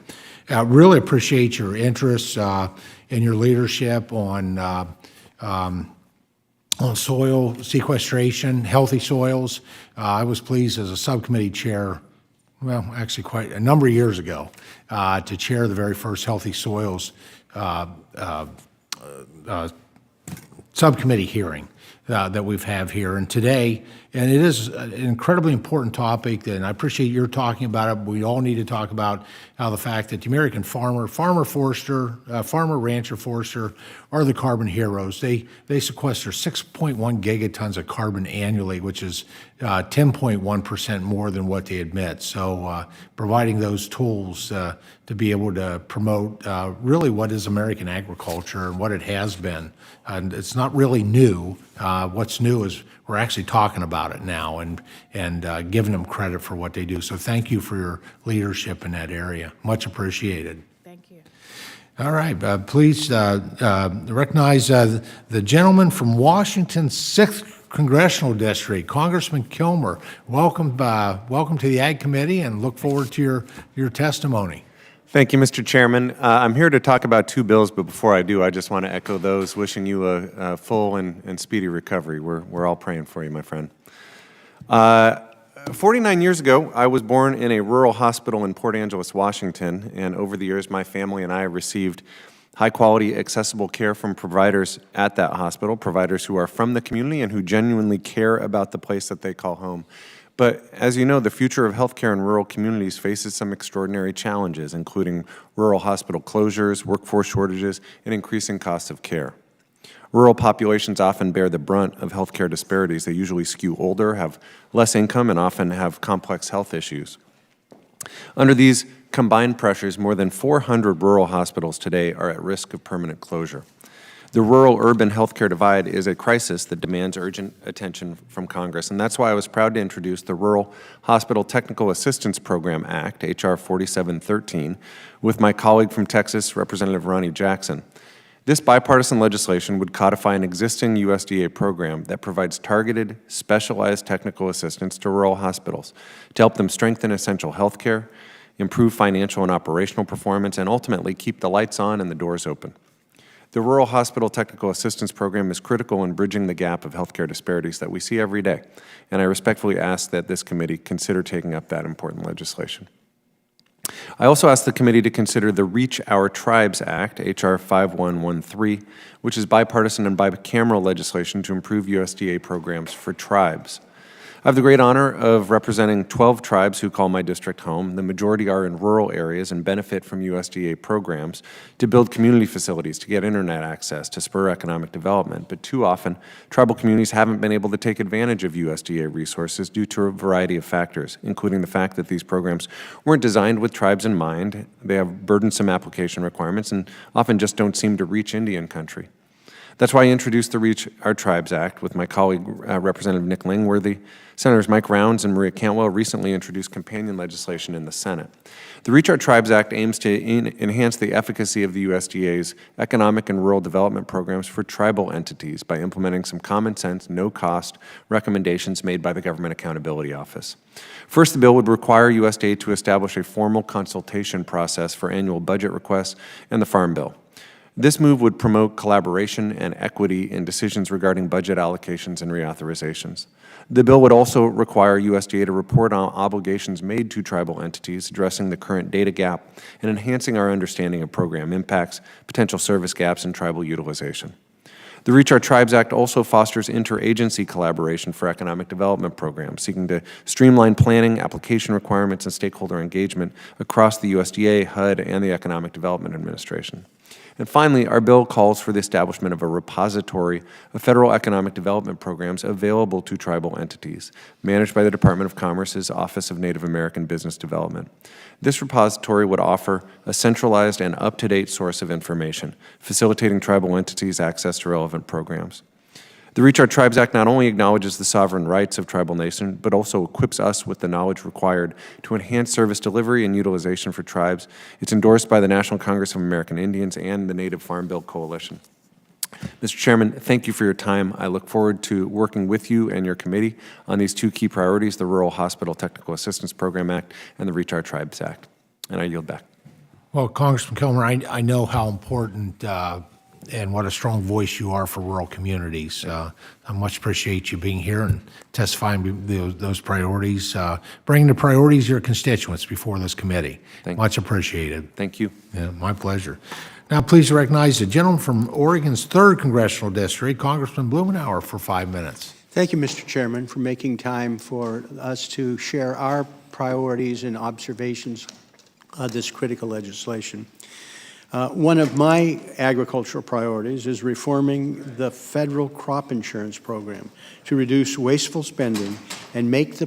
A: Really appreciate your interest and your leadership on soil sequestration, healthy soils. I was pleased as a subcommittee chair, well, actually quite a number of years ago, to chair the very first Healthy Soils subcommittee hearing that we've had here. And today, and it is an incredibly important topic, and I appreciate your talking about it, but we all need to talk about how the fact that the American farmer, rancher, forester are the carbon heroes. They sequester 6.1 gigatons of carbon annually, which is 10.1% more than what they emit. So providing those tools to be able to promote really what is American agriculture and what it has been. And it's not really new. What's new is we're actually talking about it now and giving them credit for what they do. So thank you for your leadership in that area. Much appreciated.
S: Thank you.
A: All right. Please recognize the gentleman from Washington's 6th Congressional District, Congressman Kilmer. Welcome to the Ag Committee, and look forward to your testimony.
T: Thank you, Mr. Chairman. I'm here to talk about two bills, but before I do, I just want to echo those wishing you a full and speedy recovery. We're all praying for you, my friend. 49 years ago, I was born in a rural hospital in Port Angeles, Washington, and over the years, my family and I received high-quality, accessible care from providers at that hospital, providers who are from the community and who genuinely care about the place that they call home. But as you know, the future of healthcare in rural communities faces some extraordinary challenges, including rural hospital closures, workforce shortages, and increasing costs of care. Rural populations often bear the brunt of healthcare disparities. They usually skew older, have less income, and often have complex health issues. Under these combined pressures, more than 400 rural hospitals today are at risk of permanent closure. The rural-urban healthcare divide is a crisis that demands urgent attention from Congress, and that's why I was proud to introduce the Rural Hospital Technical Assistance Program Act, H.R. 4713, with my colleague from Texas, Representative Ronnie Jackson. This bipartisan legislation would codify an existing USDA program that provides targeted, specialized technical assistance to rural hospitals to help them strengthen essential health care, improve financial and operational performance, and ultimately keep the lights on and the doors open. The Rural Hospital Technical Assistance Program is critical in bridging the gap of healthcare disparities that we see every day, and I respectfully ask that this committee consider taking up that important legislation. I also asked the committee to consider the Reach Our Tribes Act, H.R. 5113, which is bipartisan and bicameral legislation to improve USDA programs for tribes. I have the great honor of representing 12 tribes who call my district home. The majority are in rural areas and benefit from USDA programs to build community facilities, to get internet access, to spur economic development. But too often, tribal communities haven't been able to take advantage of USDA resources due to a variety of factors, including the fact that these programs weren't designed with tribes in mind. They have burdensome application requirements and often just don't seem to reach Indian country. That's why I introduced the Reach Our Tribes Act with my colleague, Representative Nick Langworthy. Senators Mike Rounds and Maria Cantwell recently introduced companion legislation in the Senate. The Reach Our Tribes Act aims to enhance the efficacy of the USDA's economic and rural development programs for tribal entities by implementing some common sense, no-cost recommendations made by the Government Accountability Office. First, the bill would require USDA to establish a formal consultation process for annual budget requests and the Farm Bill. This move would promote collaboration and equity in decisions regarding budget allocations and reauthorizations. The bill would also require USDA to report on obligations made to tribal entities, addressing the current data gap and enhancing our understanding of program impacts, potential service gaps, and tribal utilization. The Reach Our Tribes Act also fosters interagency collaboration for economic development programs, seeking to streamline planning, application requirements, and stakeholder engagement across the USDA, HUD, and the Economic Development Administration. And finally, our bill calls for the establishment of a repository of federal economic development programs available to tribal entities, managed by the Department of Commerce's Office of Native American Business Development. This repository would offer a centralized and up-to-date source of information, facilitating tribal entities access to relevant programs. The Reach Our Tribes Act not only acknowledges the sovereign rights of tribal nations, but also equips us with the knowledge required to enhance service delivery and utilization for tribes. It's endorsed by the National Congress of American Indians and the Native Farm Bill Coalition. Mr. Chairman, thank you for your time. I look forward to working with you and your committee on these two key priorities, the Rural Hospital Technical Assistance Program Act and the Reach Our Tribes Act. And I yield back.
A: Well, Congressman Kilmer, I know how important and what a strong voice you are for rural communities. I much appreciate you being here and testifying those priorities, bringing the priorities of your constituents before this committee. Much appreciated.
T: Thank you.
A: Yeah, my pleasure. Now, please recognize the gentleman from Oregon's 3rd Congressional District, Congressman Blumenauer, for 5 minutes.
U: Thank you, Mr. Chairman, for making time for us to share our priorities and observations of this critical legislation. One of my agricultural priorities is reforming the federal crop insurance program to reduce wasteful spending and make the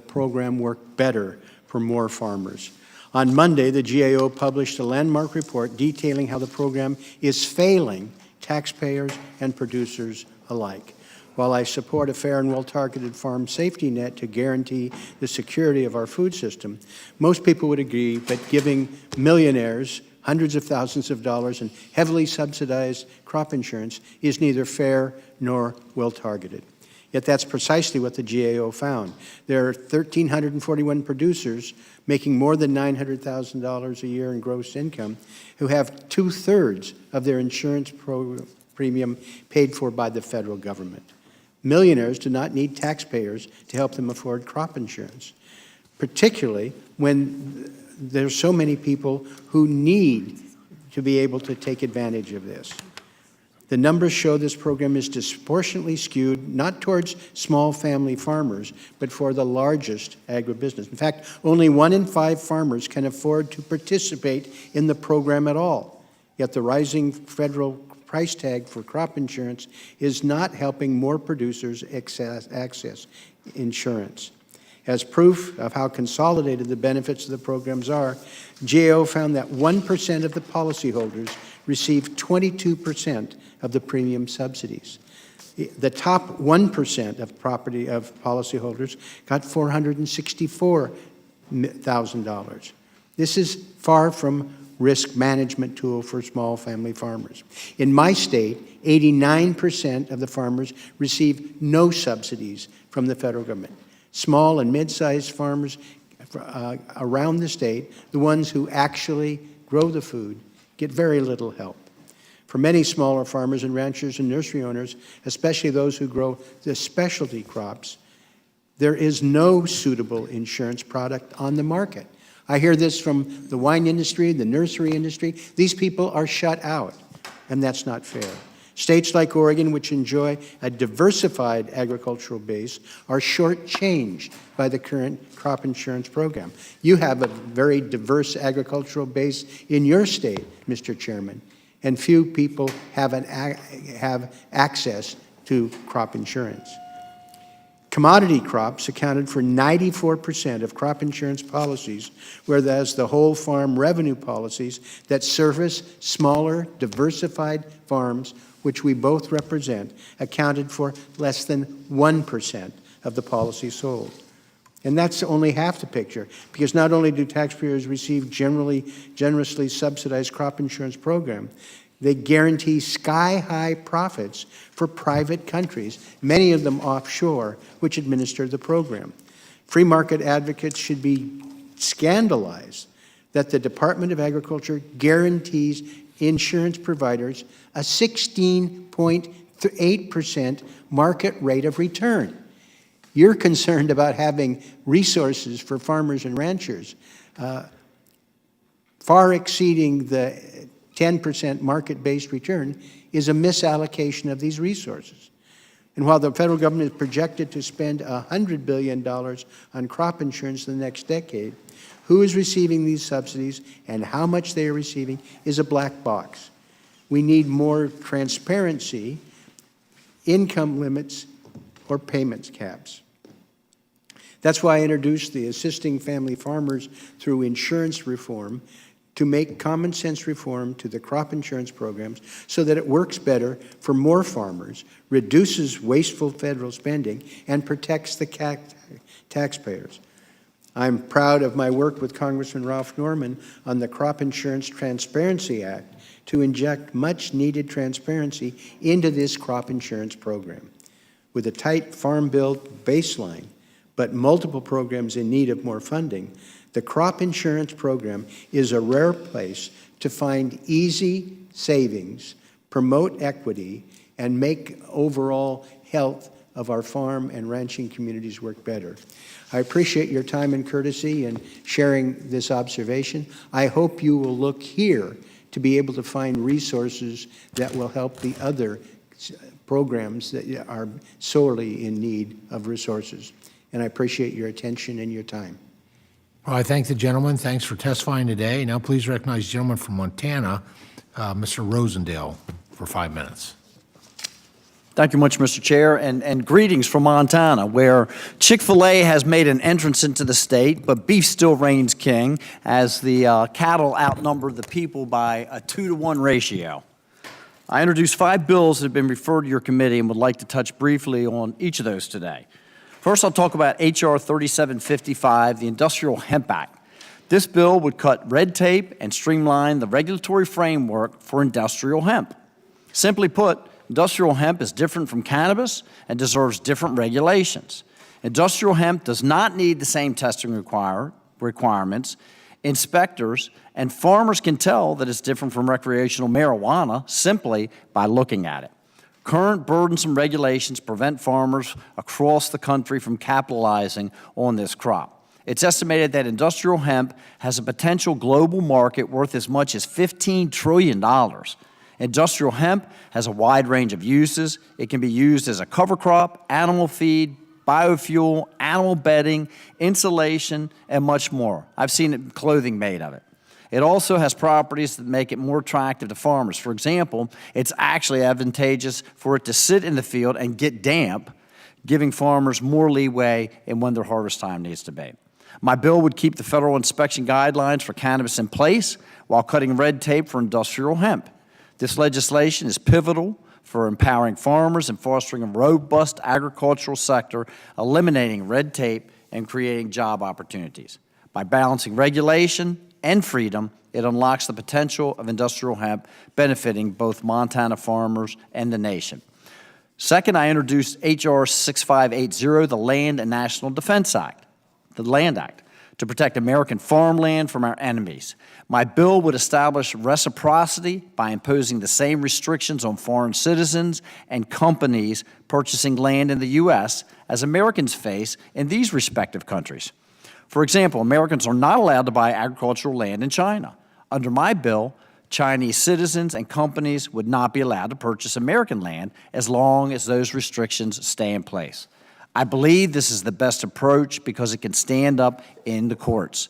U: program work better for more farmers. On Monday, the GAO published a landmark report detailing how the program is failing taxpayers and producers alike. While I support a fair and well-targeted farm safety net to guarantee the security of our food system, most people would agree that giving millionaires hundreds of thousands of dollars in heavily subsidized crop insurance is neither fair nor well-targeted. Yet that's precisely what the GAO found. There are 1,341 producers making more than $900,000 a year in gross income who have 2/3 of their insurance premium paid for by the federal government. Millionaires do not need taxpayers to help them afford crop insurance, particularly when there's so many people who need to be able to take advantage of this. The numbers show this program is disproportionately skewed not towards small family farmers, but for the largest agribusiness. In fact, only 1 in 5 farmers can afford to participate in the program at all. Yet the rising federal price tag for crop insurance is not helping more producers access insurance. As proof of how consolidated the benefits of the programs are, GAO found that 1% of the policyholders receive 22% of the premium subsidies. The top 1% of policyholders got $464,000. This is far from risk management tool for small family farmers. In my state, 89% of the farmers receive no subsidies from the federal government. Small and mid-sized farmers around the state, the ones who actually grow the food, get very little help. For many smaller farmers and ranchers and nursery owners, especially those who grow the specialty crops, there is no suitable insurance product on the market. I hear this from the wine industry, the nursery industry. These people are shut out, and that's not fair. States like Oregon, which enjoy a diversified agricultural base, are shortchanged by the current crop insurance program. You have a very diverse agricultural base in your state, Mr. Chairman, and few people have access to crop insurance. Commodity crops accounted for 94% of crop insurance policies, whereas the whole farm revenue policies that service smaller, diversified farms, which we both represent, accounted for less than 1% of the policies sold. And that's only half the picture, because not only do taxpayers receive generously subsidized crop insurance program, they guarantee sky-high profits for private countries, many of them offshore, which administer the program. Free market advocates should be scandalized that the Department of Agriculture guarantees insurance providers a 16.8% market rate of return. You're concerned about having resources for farmers and ranchers far exceeding the 10% market-based return is a misallocation of these resources. And while the federal government is projected to spend $100 billion on crop insurance in the next decade, who is receiving these subsidies and how much they are receiving is a black box. We need more transparency, income limits, or payments caps. That's why I introduced the Assisting Family Farmers Through Insurance Reform to make common sense reform to the crop insurance programs so that it works better for more farmers, reduces wasteful federal spending, and protects the taxpayers. I'm proud of my work with Congressman Ralph Norman on the Crop Insurance Transparency Act to inject much-needed transparency into this crop insurance program. With a tight Farm Bill baseline, but multiple programs in need of more funding, the crop insurance program is a rare place to find easy savings, promote equity, and make overall health of our farm and ranching communities work better. I appreciate your time and courtesy in sharing this observation. I hope you will look here to be able to find resources that will help the other programs that are sorely in need of resources. And I appreciate your attention and your time.
A: Well, I thank the gentleman. Thanks for testifying today. Now please recognize the gentleman from Montana, Mr. Rosendale, for 5 minutes.
B: Thank you much, Mr. Chair, and greetings from Montana, where Chick-fil-A has made an entrance into the state, but beef still reigns king as the cattle outnumber the people by a 2-to-1 ratio. I introduced 5 bills that have been referred to your committee and would like to touch briefly on each of those today. First, I'll talk about H.R. 3755, the Industrial Hemp Act. This bill would cut red tape and streamline the regulatory framework for industrial hemp. Simply put, industrial hemp is different from cannabis and deserves different regulations. Industrial hemp does not need the same testing requirements. Inspectors and farmers can tell that it's different from recreational marijuana simply by looking at it. Current burdensome regulations prevent farmers across the country from capitalizing on this crop. It's estimated that industrial hemp has a potential global market worth as much as $15 trillion. Industrial hemp has a wide range of uses. It can be used as a cover crop, animal feed, biofuel, animal bedding, insulation, and much more. I've seen clothing made of it. It also has properties that make it more attractive to farmers. For example, it's actually advantageous for it to sit in the field and get damp, giving farmers more leeway in when their harvest time needs to be. My bill would keep the federal inspection guidelines for cannabis in place while cutting red tape for industrial hemp. This legislation is pivotal for empowering farmers and fostering a robust agricultural sector, eliminating red tape and creating job opportunities. By balancing regulation and freedom, it unlocks the potential of industrial hemp, benefiting both Montana farmers and the nation. Second, I introduced H.R. 6580, the Land and National Defense Act, the Land Act, to protect American farmland from our enemies. My bill would establish reciprocity by imposing the same restrictions on foreign citizens and companies purchasing land in the U.S. as Americans face in these respective countries. For example, Americans are not allowed to buy agricultural land in China. Under my bill, Chinese citizens and companies would not be allowed to purchase American land as long as those restrictions stay in place. I believe this is the best approach because it can stand up in the courts.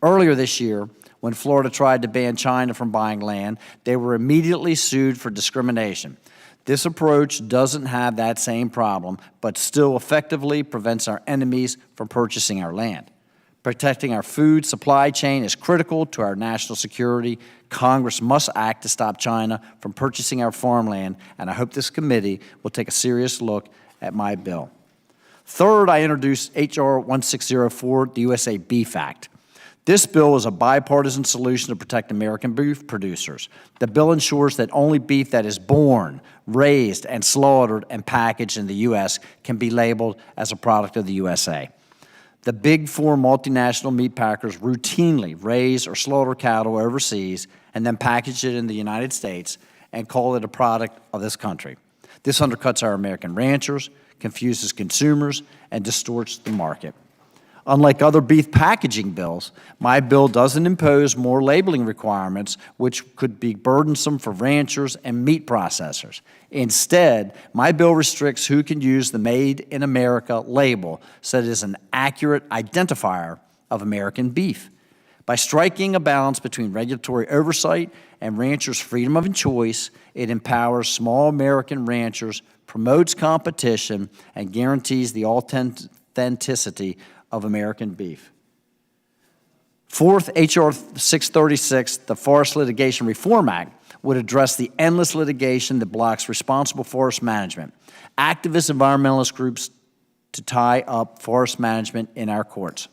B: Earlier this year, when Florida tried to ban China from buying land, they were immediately sued for discrimination. This approach doesn't have that same problem, but still effectively prevents our enemies from purchasing our land. Protecting our food supply chain is critical to our national security. Congress must act to stop China from purchasing our farmland, and I hope this committee will take a serious look at my bill. Third, I introduced H.R. 1604, the USA Beef Act. This bill is a bipartisan solution to protect American beef producers. The bill ensures that only beef that is born, raised, and slaughtered and packaged in the U.S. can be labeled as a product of the USA. The Big Four multinational meat packers routinely raise or slaughter cattle overseas and then package it in the United States and call it a product of this country. This undercuts our American ranchers, confuses consumers, and distorts the market. Unlike other beef packaging bills, my bill doesn't impose more labeling requirements, which could be burdensome for ranchers and meat processors. Instead, my bill restricts who can use the Made in America label, so it is an accurate identifier of American beef. By striking a balance between regulatory oversight and ranchers' freedom of choice, it empowers small American ranchers, promotes competition, and guarantees the authenticity of American beef. Fourth, H.R. 636, the Forest Litigation Reform Act, would address the endless litigation that blocks responsible forest management. Activist environmentalist groups to tie up forest management in our courts.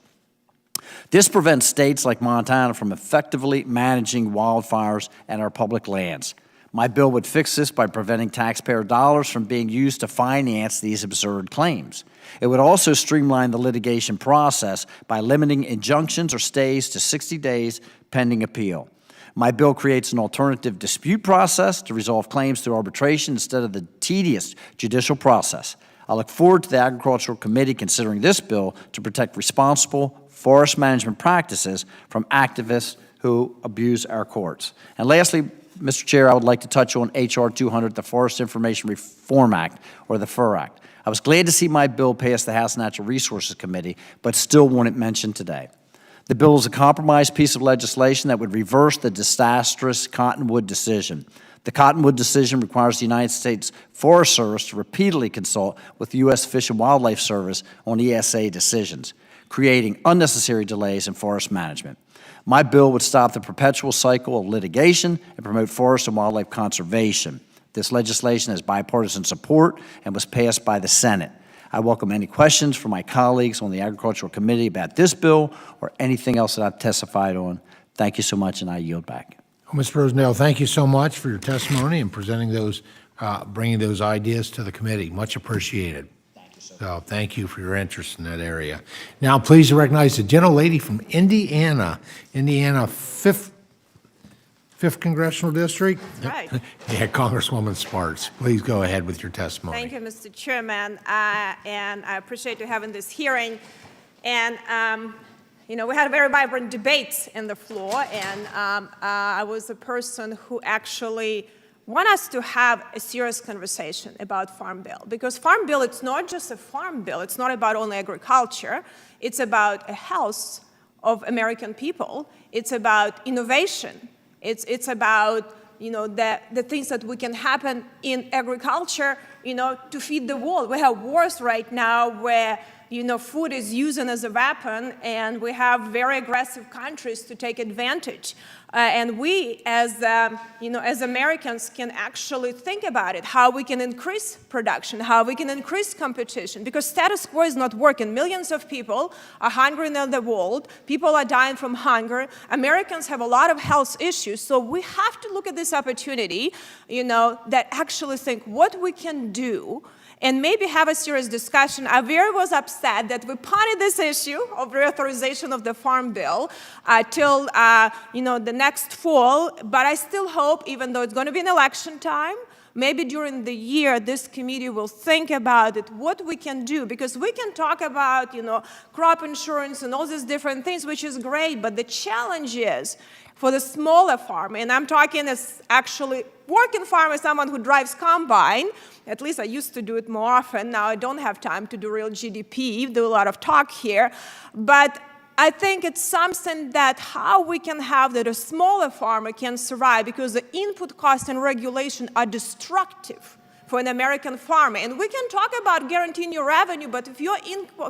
B: This prevents states like Montana from effectively managing wildfires and our public lands. My bill would fix this by preventing taxpayer dollars from being used to finance these absurd claims. It would also streamline the litigation process by limiting injunctions or stays to 60 days pending appeal. My bill creates an alternative dispute process to resolve claims through arbitration instead of the tedious judicial process. I look forward to the Agricultural Committee considering this bill to protect responsible forest management practices from activists who abuse our courts. And lastly, Mr. Chair, I would like to touch on H.R. 200, the Forest Information Reform Act, or the FUR Act. I was glad to see my bill pass the House Natural Resources Committee, but still want it mentioned today. The bill is a compromise piece of legislation that would reverse the disastrous Cottonwood decision. The Cottonwood decision requires the United States Forest Service to repeatedly consult with the U.S. Fish and Wildlife Service on ESA decisions, creating unnecessary delays in forest management. My bill would stop the perpetual cycle of litigation and promote forest and wildlife conservation. This legislation has bipartisan support and was passed by the Senate. I welcome any questions from my colleagues on the Agricultural Committee about this bill or anything else that I've testified on. Thank you so much, and I yield back.
A: Well, Mr. Rosendale, thank you so much for your testimony and presenting those bringing those ideas to the committee. Much appreciated. Thank you, sir. So thank you for your interest in that area. Now, please recognize the gentlelady from Indiana, 5th Congressional District.
C: Right.
A: Yeah, Congresswoman Sparks. Please go ahead with your testimony.
C: Thank you, Mr. Chairman, and I appreciate you having this hearing. And, you know, we had a very vibrant debate in the floor, and I was a person who actually want us to have a serious conversation about Farm Bill. Because Farm Bill, it's not just a farm bill. It's not about only agriculture. It's about a health of American people. It's about innovation. It's about, you know, the things that we can happen in agriculture, you know, to feed the world. We have wars right now where, you know, food is used as a weapon, and we have very aggressive countries to take advantage. And we, as you know, as Americans, can actually think about it, how we can increase production, how we can increase competition, because status quo is not working. Millions of people are hungry in the world. People are dying from hunger. Americans have a lot of health issues, so we have to look at this opportunity, you know, that actually think what we can do and maybe have a serious discussion. I was upset that we punted this issue of reauthorization of the Farm Bill till you know, the next fall, but I still hope, even though it's going to be an election time, maybe during the year this committee will think about it, what we can do, because we can talk about, you know, crop insurance and all these different things, which is great, but the challenge is for the smaller farmer, and I'm talking as actually working farmer, someone who drives combine. At least I used to do it more often. Now I don't have time to do real GDP, do a lot of talk here. But I think it's something that how we can have that a smaller farmer can survive, because the input cost and regulation are destructive for an American farmer. And we can talk about guaranteeing your revenue, but if your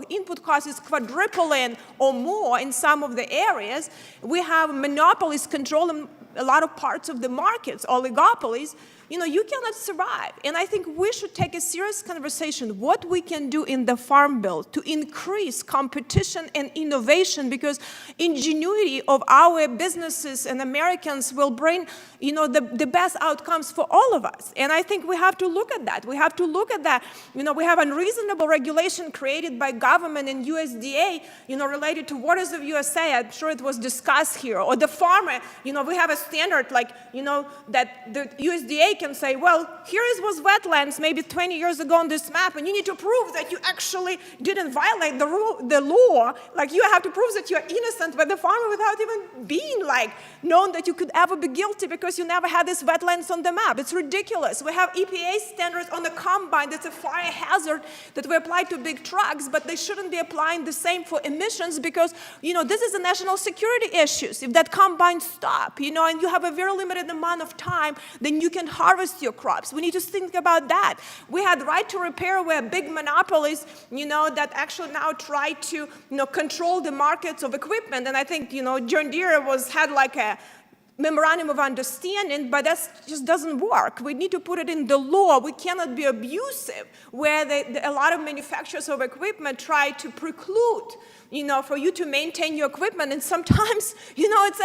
C: input cost is quadrupling or more in some of the areas, we have monopolies controlling a lot of parts of the markets, oligopolies. You know, you cannot survive. And I think we should take a serious conversation what we can do in the Farm Bill to increase competition and innovation, because ingenuity of our businesses and Americans will bring, you know, the best outcomes for all of us. And I think we have to look at that. We have to look at that. You know, we have unreasonable regulation created by government and USDA, you know, related to Waters of USA. I'm sure it was discussed here. Or the farmer, you know, we have a standard like, you know, that the USDA can say, well, here was wetlands maybe 20 years ago on this map, and you need to prove that you actually didn't violate the law. Like, you have to prove that you're innocent by the farmer without even being, like, known that you could ever be guilty because you never had this wetlands on the map. It's ridiculous. We have EPA standards on the combine that's a fire hazard that we apply to big trucks, but they shouldn't be applying the same for emissions, because, you know, this is a national security issue. If that combine stop, you know, and you have a very limited amount of time, then you can harvest your crops. We need to think about that. We had right to repair where big monopolies, you know, that actually now try to, you know, control the markets of equipment. And I think, you know, John Deere had like a memorandum of understanding, but that just doesn't work. We need to put it in the law. We cannot be abusive, where a lot of manufacturers of equipment try to preclude, you know, for you to maintain your equipment. And sometimes, you know, it's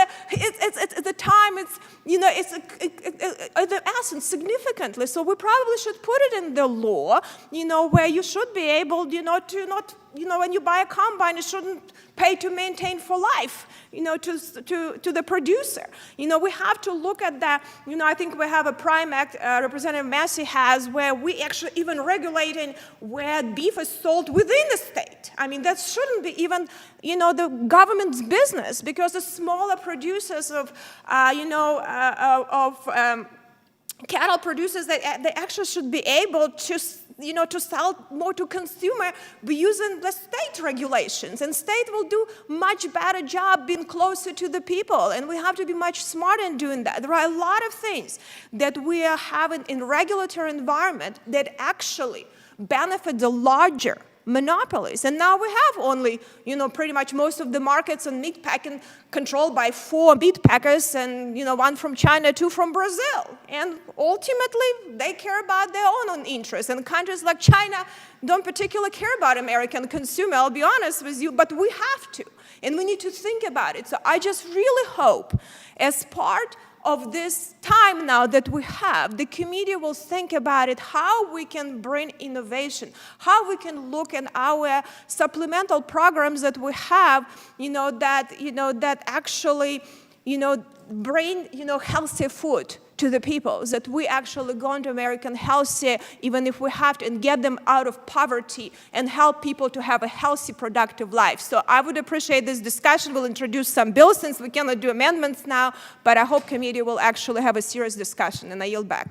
C: the time, it's, you know, it's the essence significantly. So we probably should put it in the law, you know, where you should be able, you know, to not, you know, when you buy a combine, you shouldn't pay to maintain for life, you know, to the producer. You know, we have to look at that. You know, I think we have a PRIME Act, Representative Massey has, where we actually even regulating where beef is sold within the state. I mean, that shouldn't be even, you know, the government's business, because the smaller producers of, you know, cattle producers, they actually should be able to, you know, to sell more to consumer by using the state regulations. And state will do much better job being closer to the people. And we have to be much smarter in doing that. There are a lot of things that we are having in regulatory environment that actually benefit the larger monopolies. And now we have only, you know, pretty much most of the markets and meat packing controlled by 4 meat packers, and, you know, 1 from China, 2 from Brazil. And ultimately, they care about their own interests. And countries like China don't particularly care about American consumer, I'll be honest with you, but we have to. And we need to think about it. So I just really hope, as part of this time now that we have, the committee will think about it, how we can bring innovation, how we can look at our supplemental programs that we have, that actually, bring, healthy food to the people, that we actually go into American healthy, even if we have to, and get them out of poverty and help people to have a healthy, productive life. So I would appreciate this discussion. We'll introduce some bills since we cannot do amendments now, but I hope committee will actually have a serious discussion, and I yield back.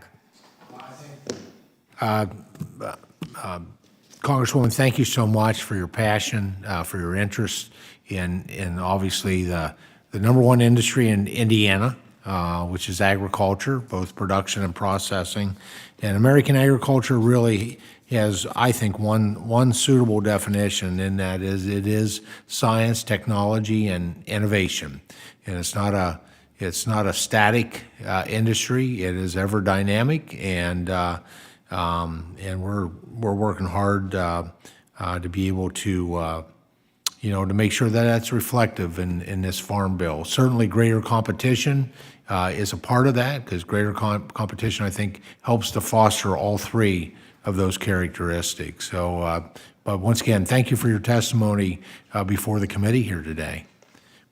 A: Congresswoman, thank you so much for your passion, for your interest in obviously the number one industry in Indiana, which is agriculture, both production and processing. And American agriculture really has, I think, one suitable definition, and that is it is science, technology, and innovation. And it's not a static industry. It is ever dynamic, and we're working hard to be able to to make sure that that's reflective in this farm bill. Certainly greater competition is a part of that, because greater competition, I think, helps to foster all three of those characteristics. So, but once again, thank you for your testimony before the committee here today.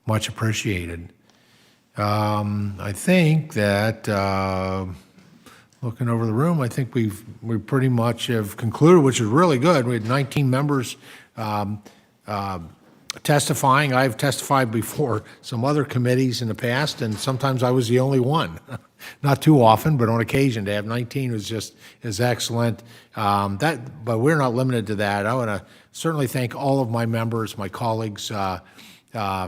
A: Much appreciated. I think that, looking over the room, I think we pretty much have concluded, which is really good. We had 19 members testifying. I've testified before some other committees in the past, and sometimes I was the only one. Not too often, but on occasion to have 19 is excellent. But we're not limited to that. I want to certainly thank all of my members, my colleagues,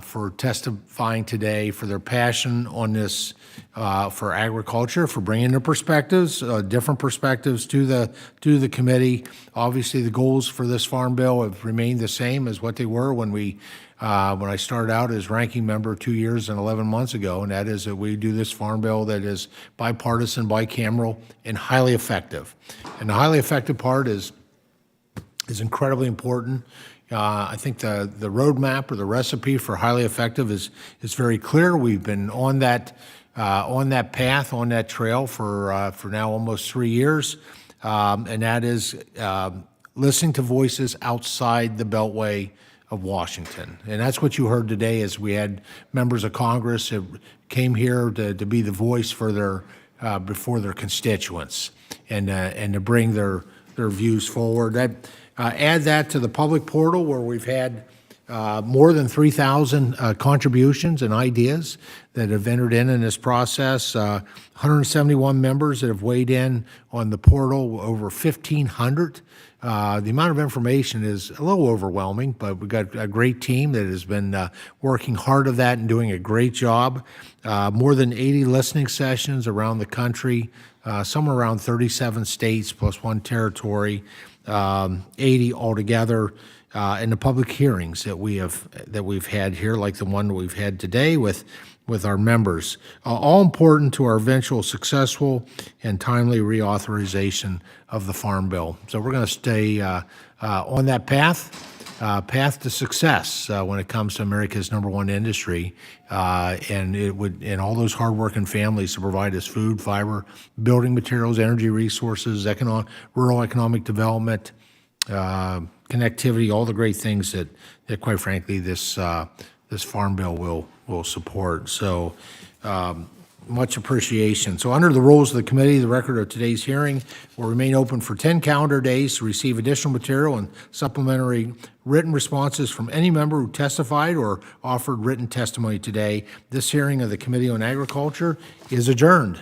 A: for testifying today, for their passion on this, for agriculture, for bringing their perspectives, different perspectives to the committee. Obviously, the goals for this farm bill have remained the same as what they were when I started out as ranking member 2 years and 11 months ago, and that is that we do this farm bill that is bipartisan, bicameral, and highly effective. And the highly effective part is incredibly important. I think the roadmap or the recipe for highly effective is very clear. We've been on that path, on that trail for now almost 3 years, and that is listening to voices outside the Beltway of Washington. And that's what you heard today, as we had members of Congress that came here to be the voice for before their constituents, and to bring their views forward. Add that to the public portal, where we've had more than 3,000 contributions and ideas that have entered in this process. 171 members that have weighed in on the portal, over 1,500. The amount of information is a little overwhelming, but we've got a great team that has been working hard at that and doing a great job. More than 80 listening sessions around the country, somewhere around 37 states plus one territory. 80 altogether, in the public hearings that we've had here, like the one we've had today with our members, all important to our eventual successful and timely reauthorization of the Farm Bill. So we're going to stay on that path to success when it comes to America's number one industry, and all those hardworking families to provide us food, fiber, building materials, energy resources, rural economic development, connectivity, all the great things that quite frankly this Farm Bill will support. So much appreciation. So under the rules of the committee, the record of today's hearing will remain open for 10 calendar days to receive additional material and supplementary written responses from any member who testified or offered written testimony today. This hearing of the Committee on Agriculture is adjourned.